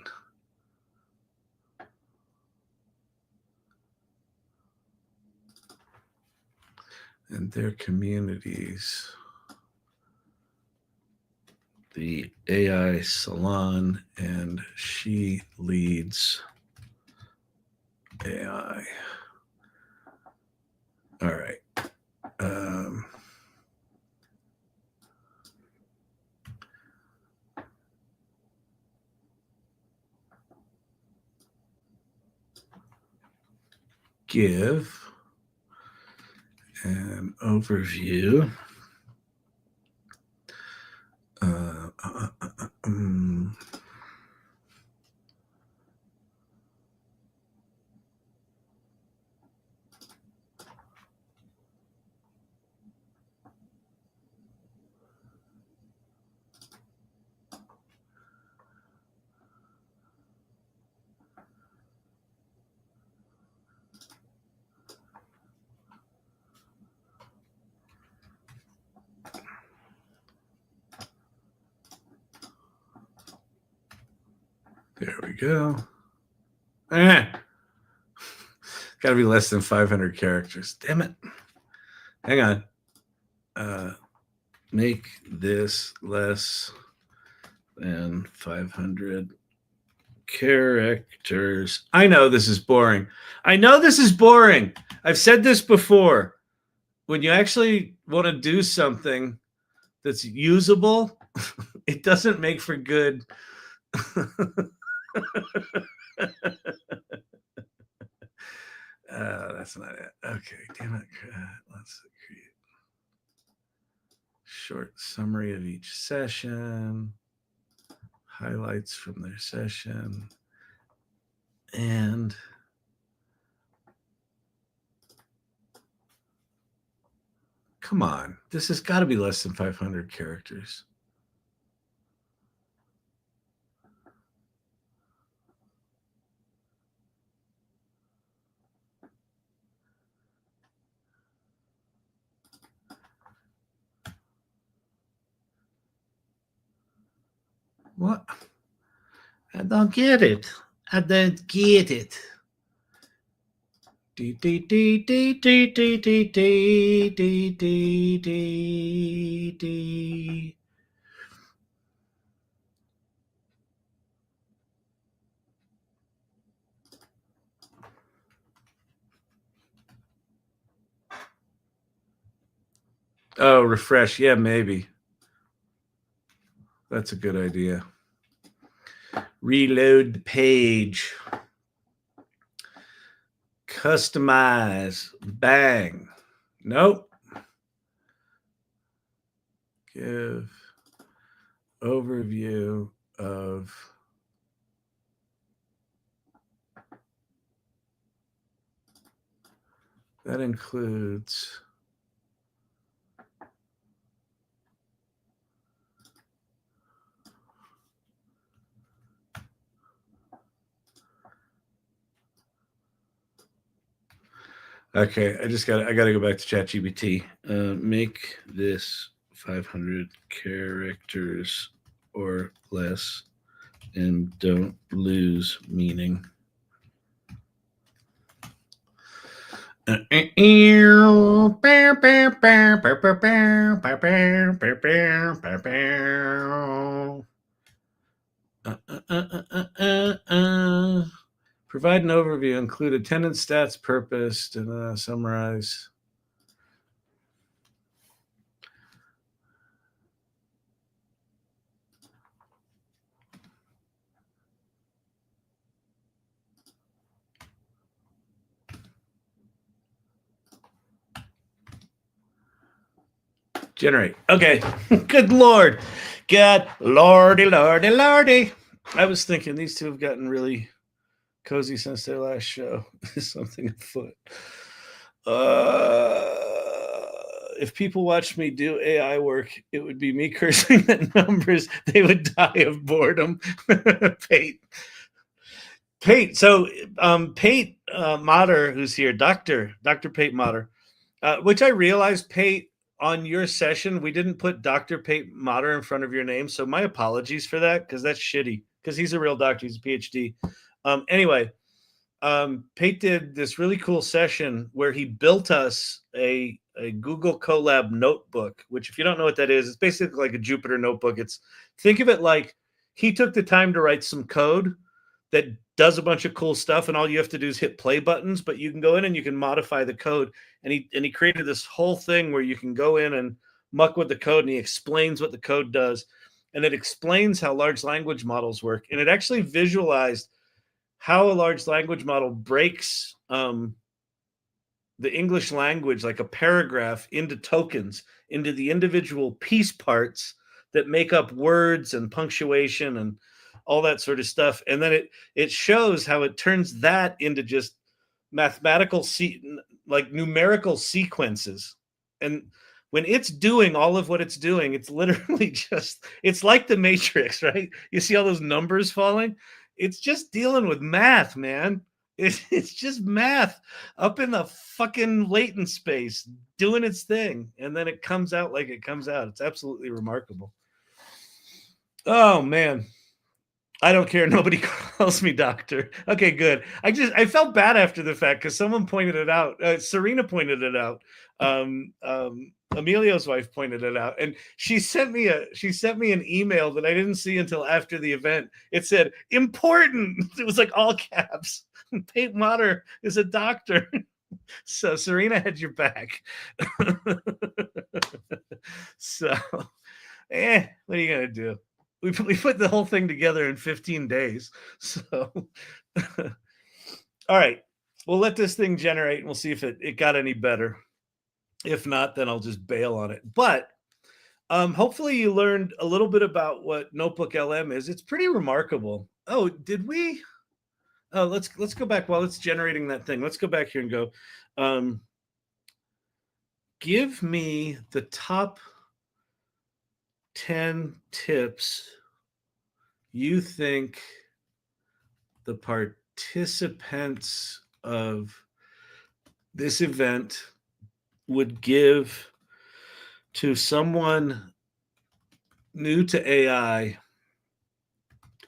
and their communities. The AI Salon, and she leads AI. All right. Give an overview. There we go. Got to be less than 500 characters. Damn it. Hang on. Make this less than 500 characters. I know this is boring. I've said this before. When you actually want to do something that's usable, it doesn't make for good. That's not it. Okay, damn it. Let's create short summary of each session, highlights from their session, and come on, this has got to be less than 500 characters. What? I don't get it. I don't get it. Oh, refresh. Yeah, maybe. That's a good idea. Reload the page. Customize. Bang. Nope. Give overview of that includes okay, I gotta go back to ChatGPT. Make this 500 characters or less and don't lose meaning. Provide an overview, include attendance stats, purpose, and summarize. Generate. Okay. Good Lord. God, Lordy, Lordy, Lordy. I was thinking these two have gotten really cozy since their last show. Is something afoot. If people watched me do AI work, it would be me cursing at numbers. They would die of boredom. Pate. So, Pate Motter, who's here, Dr. Pate Motter, which I realized, Pate, on your session, we didn't put Dr. Pate Motter in front of your name. So my apologies for that, because that's shitty, because he's a real doctor. He's a PhD. Anyway, Pate did this really cool session where he built us a Google Colab notebook, which if you don't know what that is, it's basically like a Jupyter notebook. Think of it like he took the time to write some code that does a bunch of cool stuff, and all you have to do is hit play buttons, but you can go in and you can modify the code. And he created this whole thing where you can go in and muck with the code, and he explains what the code does. And it explains how large language models work. And it actually visualized how a large language model breaks the English language, like a paragraph, into tokens, into the individual piece parts that make up words and punctuation and all that sort of stuff. And then it shows how it turns that into just mathematical, like numerical sequences. And when it's doing all of what it's doing, it's literally it's like the Matrix, right? You see all those numbers falling? It's just dealing with math, man. It's just math up in the fucking latent space doing its thing. And then it comes out like it comes out. It's absolutely remarkable. Oh, man. I don't care. Nobody calls me doctor. Okay, good. I felt bad after the fact because someone pointed it out. Serena pointed it out. Emilio's wife pointed it out, and she sent me an email that I didn't see until after the event. It said important. It was like all caps. Pate Mater is a doctor. So Serena had your back. So, what are you gonna do? We put the whole thing together in 15 days. So, all right, we'll let this thing generate and we'll see if it got any better. If not, then I'll just bail on it. But hopefully you learned a little bit about what Notebook LM is. It's pretty remarkable. Oh, did we? Oh, let's go back while it's generating that thing. Let's go back here and go. Give me the top 10 tips you think the participants of this event would give to someone new to AI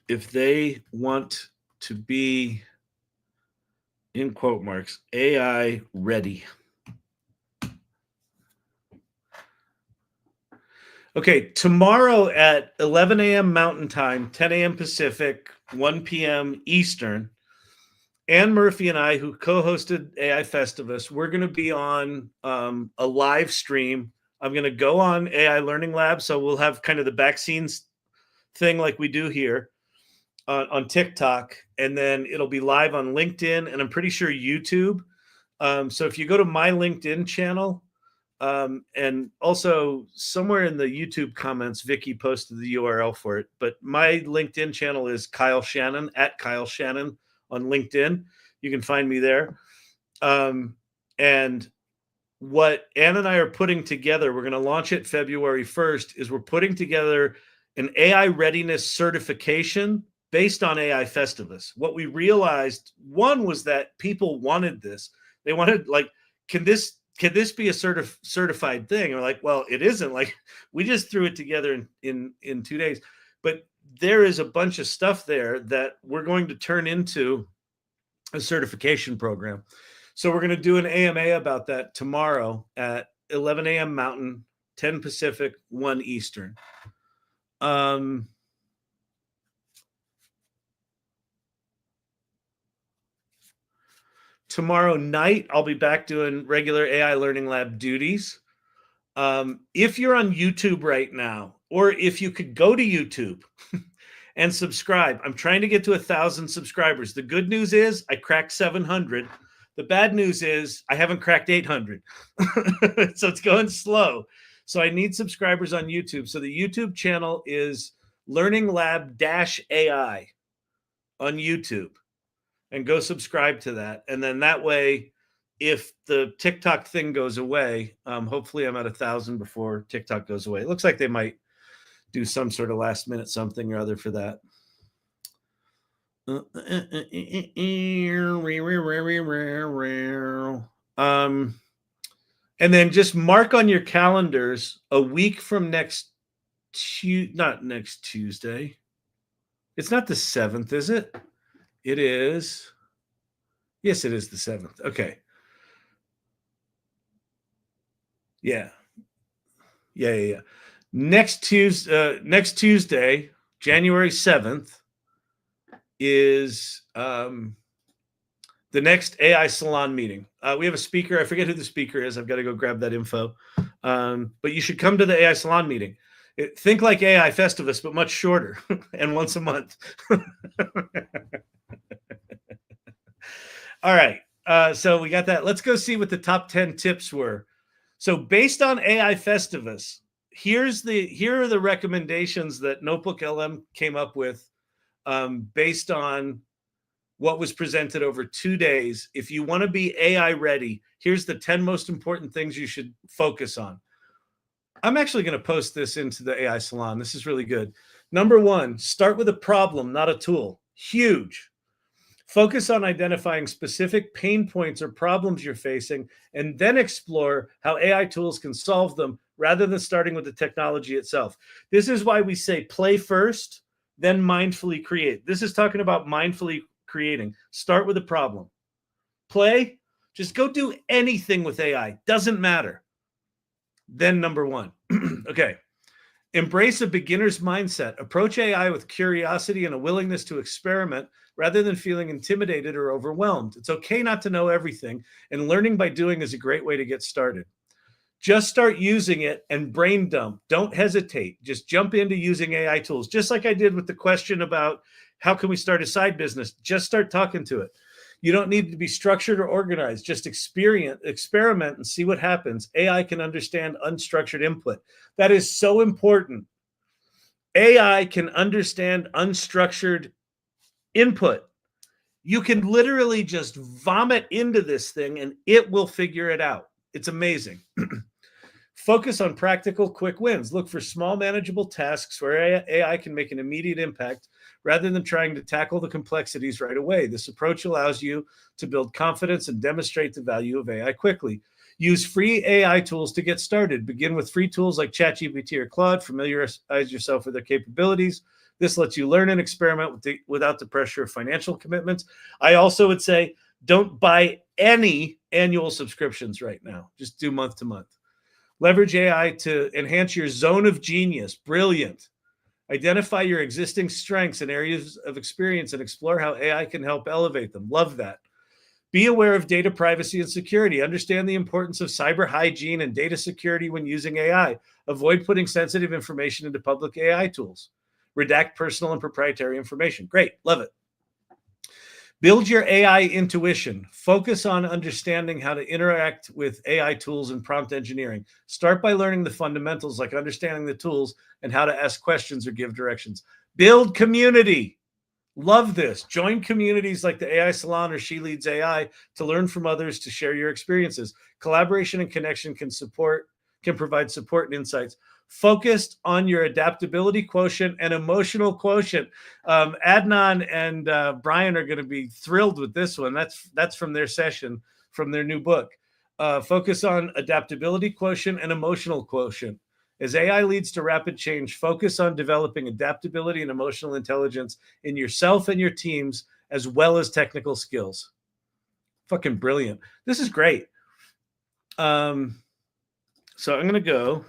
if they want to be, in quote marks, AI ready. Okay, tomorrow at 11 a.m. Mountain Time, 10 a.m. Pacific, 1 p.m. Eastern, Ann Murphy and I, who co-hosted AI Festivus, we're going to be on a live stream. I'm going to go on AI Learning Lab, so we'll have kind of the back scenes thing like we do here on TikTok, and then it'll be live on LinkedIn, and I'm pretty sure YouTube. So if you go to my LinkedIn channel, and also somewhere in the YouTube comments, Vicky posted the URL for it. But my LinkedIn channel is Kyle Shannon, at Kyle Shannon on LinkedIn. You can find me there. And what Ann and I are putting together, we're going to launch it February 1st, is we're putting together an AI Readiness Certification based on AI Festivus. What we realized, one, was that people wanted this. They wanted, like, can this be a certified thing? And we're like, well, it isn't. Like, we just threw it together in 2 days. But there is a bunch of stuff there that we're going to turn into a certification program. So we're going to do an AMA about that tomorrow at 11 a.m. Mountain, 10 Pacific, 1 Eastern. Tomorrow night, I'll be back doing regular AI Learning Lab duties. If you're on YouTube right now, or if you could go to YouTube and subscribe, I'm trying to get to 1,000 subscribers. The good news is I cracked 700. The bad news is I haven't cracked 800. So it's going slow. So I need subscribers on YouTube. So the YouTube channel is Learning Lab -AI on YouTube. And go subscribe to that. And then that way, if the TikTok thing goes away, hopefully I'm at 1,000 before TikTok goes away. It looks like they might do some sort of last minute something or other for that. And then just mark on your calendars a week from not next Tuesday. It's not the 7th, is it? It is. Yes, it is the 7th. Okay. Yeah. Next Tuesday, January 7th, is the next AI Salon meeting. We have a speaker. I forget who the speaker is. I've got to go grab that info. But you should come to the AI Salon meeting. Think like AI Festivus, but much shorter and once a month. All right. So we got that. Let's go see what the top 10 tips were. So based on AI Festivus, here are the recommendations that Notebook LM came up with based on what was presented over 2 days. If you want to be AI ready, here's the 10 most important things you should focus on. I'm actually going to post this into the AI Salon. This is really good. Number 1, start with a problem, not a tool. Huge. Focus on identifying specific pain points or problems you're facing, and then explore how AI tools can solve them rather than starting with the technology itself. This is why we say play first, then mindfully create. This is talking about mindfully creating. Start with a problem. Play, just go do anything with AI. Doesn't matter. Then number one. Okay. Embrace a beginner's mindset. Approach AI with curiosity and a willingness to experiment rather than feeling intimidated or overwhelmed. It's okay not to know everything, and learning by doing is a great way to get started. Just start using it and brain dump. Don't hesitate. Just jump into using AI tools, just like I did with the question about how can we start a side business. Just start talking to it. You don't need to be structured or organized. Just experiment and see what happens. AI can understand unstructured input. That is so important. AI can understand unstructured input. You can literally just vomit into this thing and it will figure it out. It's amazing. Focus on practical, quick wins. Look for small, manageable tasks where AI can make an immediate impact rather than trying to tackle the complexities right away. This approach allows you to build confidence and demonstrate the value of AI quickly. Use free AI tools to get started. Begin with free tools like ChatGPT or Claude. Familiarize yourself with their capabilities. This lets you learn and experiment without the pressure of financial commitments. I also would say don't buy any annual subscriptions right now. Just do month to month. Leverage AI to enhance your zone of genius. Brilliant. Identify your existing strengths and areas of experience and explore how AI can help elevate them. Love that. Be aware of data privacy and security. Understand the importance of cyber hygiene and data security when using AI. Avoid putting sensitive information into public AI tools. Redact personal and proprietary information. Great. Love it. Build your AI intuition. Focus on understanding how to interact with AI tools and prompt engineering. Start by learning the fundamentals like understanding the tools and how to ask questions or give directions. Build community. Love this. Join communities like the AI Salon or She Leads AI to learn from others, to share your experiences. Collaboration and connection can provide support and insights. Focused on your adaptability quotient and emotional quotient. Adnan and Brian are going to be thrilled with this one. That's from their session, from their new book. Focus on adaptability quotient and emotional quotient. As AI leads to rapid change, focus on developing adaptability and emotional intelligence in yourself and your teams, as well as technical skills. Fucking brilliant. This is great. So I'm going to go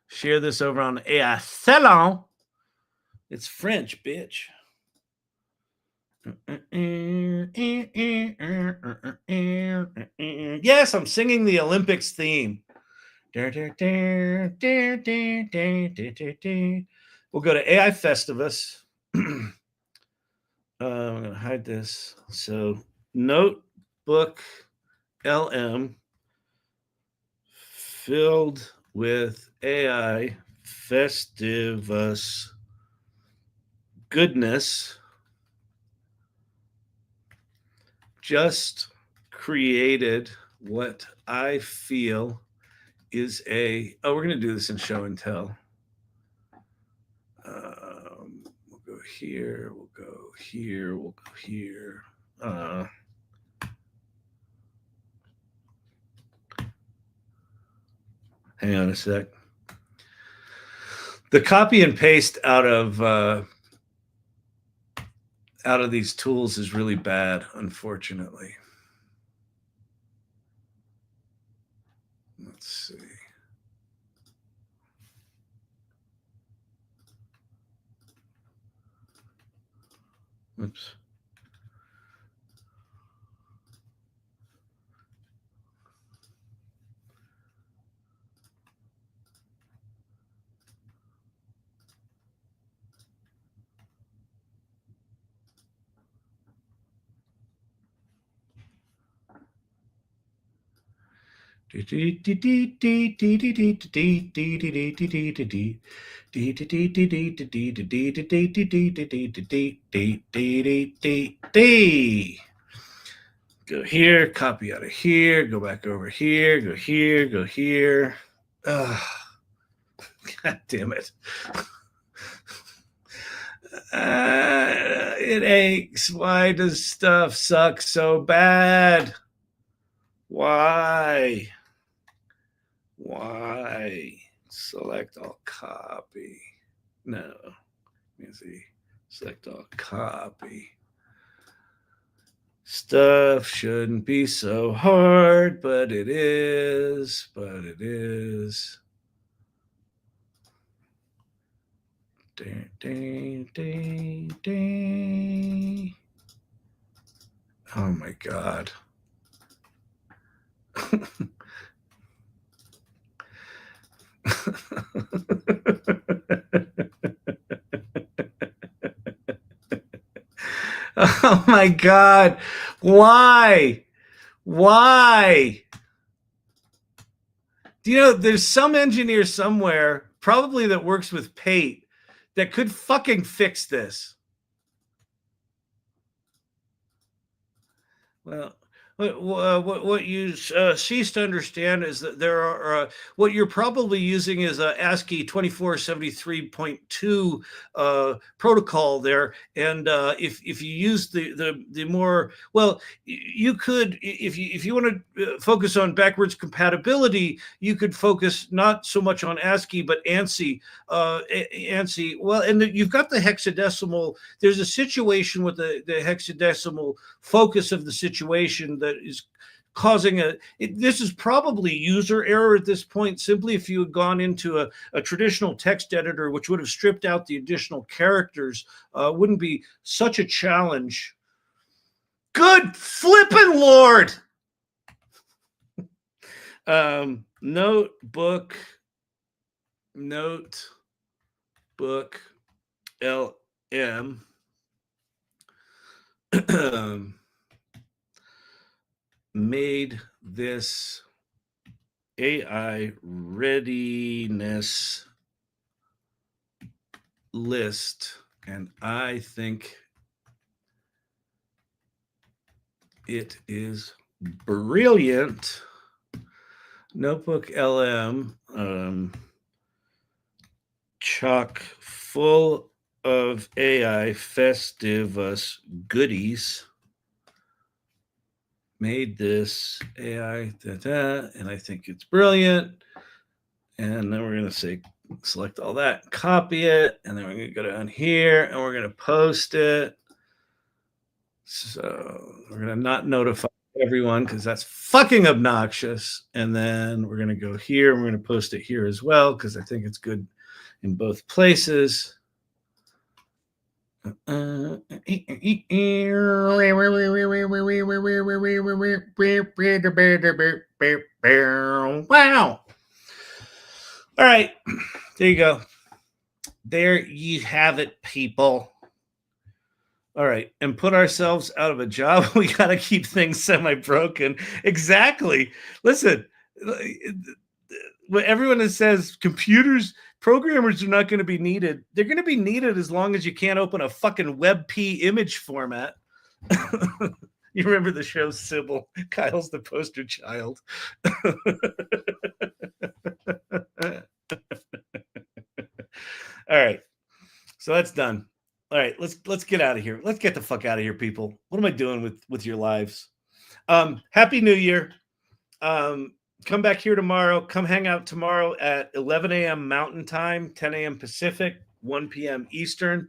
share this over on AI Salon. It's French, bitch. Yes, I'm singing the Olympics theme. We'll go to AI Festivus. I'm going to hide this. So, Notebook LM filled with AI Festivus goodness. Just created what I feel is we're going to do this in show and tell. We'll go here, we'll go here, we'll go here. Hang on a sec. The copy and paste out of these tools is really bad, unfortunately. Let's see. Oops. Go here, copy out of here, go back over here, go here, go here. God damn it. It aches. Why does stuff suck so bad? Why? Select all copy. No. Let's see. Select all, copy. Stuff shouldn't be so hard, but it is. Ding, ding, ding, ding. Oh my God. Oh my God. Why? Do you know there's some engineer somewhere, probably that works with Pate, that could fucking fix this? Well, what you cease to understand is that there are what you're probably using is a ASCII 2473.2 protocol there, and if you use the more well, you could if you want to focus on backwards compatibility, you could focus not so much on ASCII but ANSI. ANSI. Well, and you've got the hexadecimal. There's a situation with the hexadecimal focus of the situation that is causing this is probably user error at this point. Simply if you had gone into a traditional text editor, which would have stripped out the additional characters, wouldn't be such a challenge. Good flippin' Lord. Notebook LM made this AI readiness list, and I think it is brilliant. Notebook LM, chock full of AI Festivus goodies. Made this AI, and I think it's brilliant. And then we're going to say, select all that, copy it, and then we're going to go down here and we're going to post it. So we're going to not notify everyone because that's fucking obnoxious. And then we're going to go here and we're going to post it here as well because I think it's good in both places. Wow. All right. There you go. There you have it, people. All right. And put ourselves out of a job. We got to keep things semi-broken. Exactly. Listen, what everyone that says programmers are not going to be needed. They're going to be needed as long as you can't open a fucking WebP image format. You remember the show Sybil? Kyle's the poster child. All right. So that's done. All right, let's get out of here. Let's get the fuck out of here, people. What am I doing with your lives? Happy New Year. Come back here tomorrow. Come hang out tomorrow at 11 a.m. Mountain Time, 10 a.m. Pacific, 1 p.m. Eastern,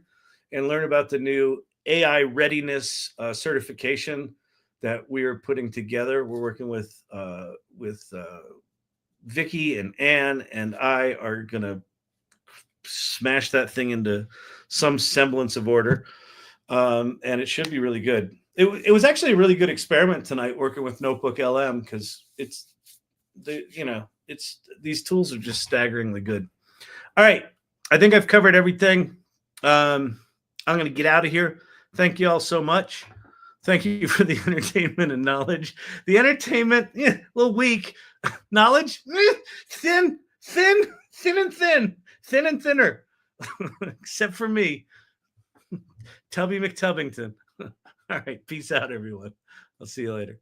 and learn about the new AI Readiness certification that we are putting together. We're working with Vicky and Ann, and I are gonna smash that thing into some semblance of order, and it should be really good. It was actually a really good experiment tonight working with Notebook LM because it's these tools are just staggeringly good. All right, I think I've covered everything. I'm going to get out of here. Thank you all so much. Thank you for the entertainment and knowledge. The entertainment, a little weak. Knowledge, thin and thinner. Except for me, Tubby McTubbington. All right, peace out, everyone. I'll see you later.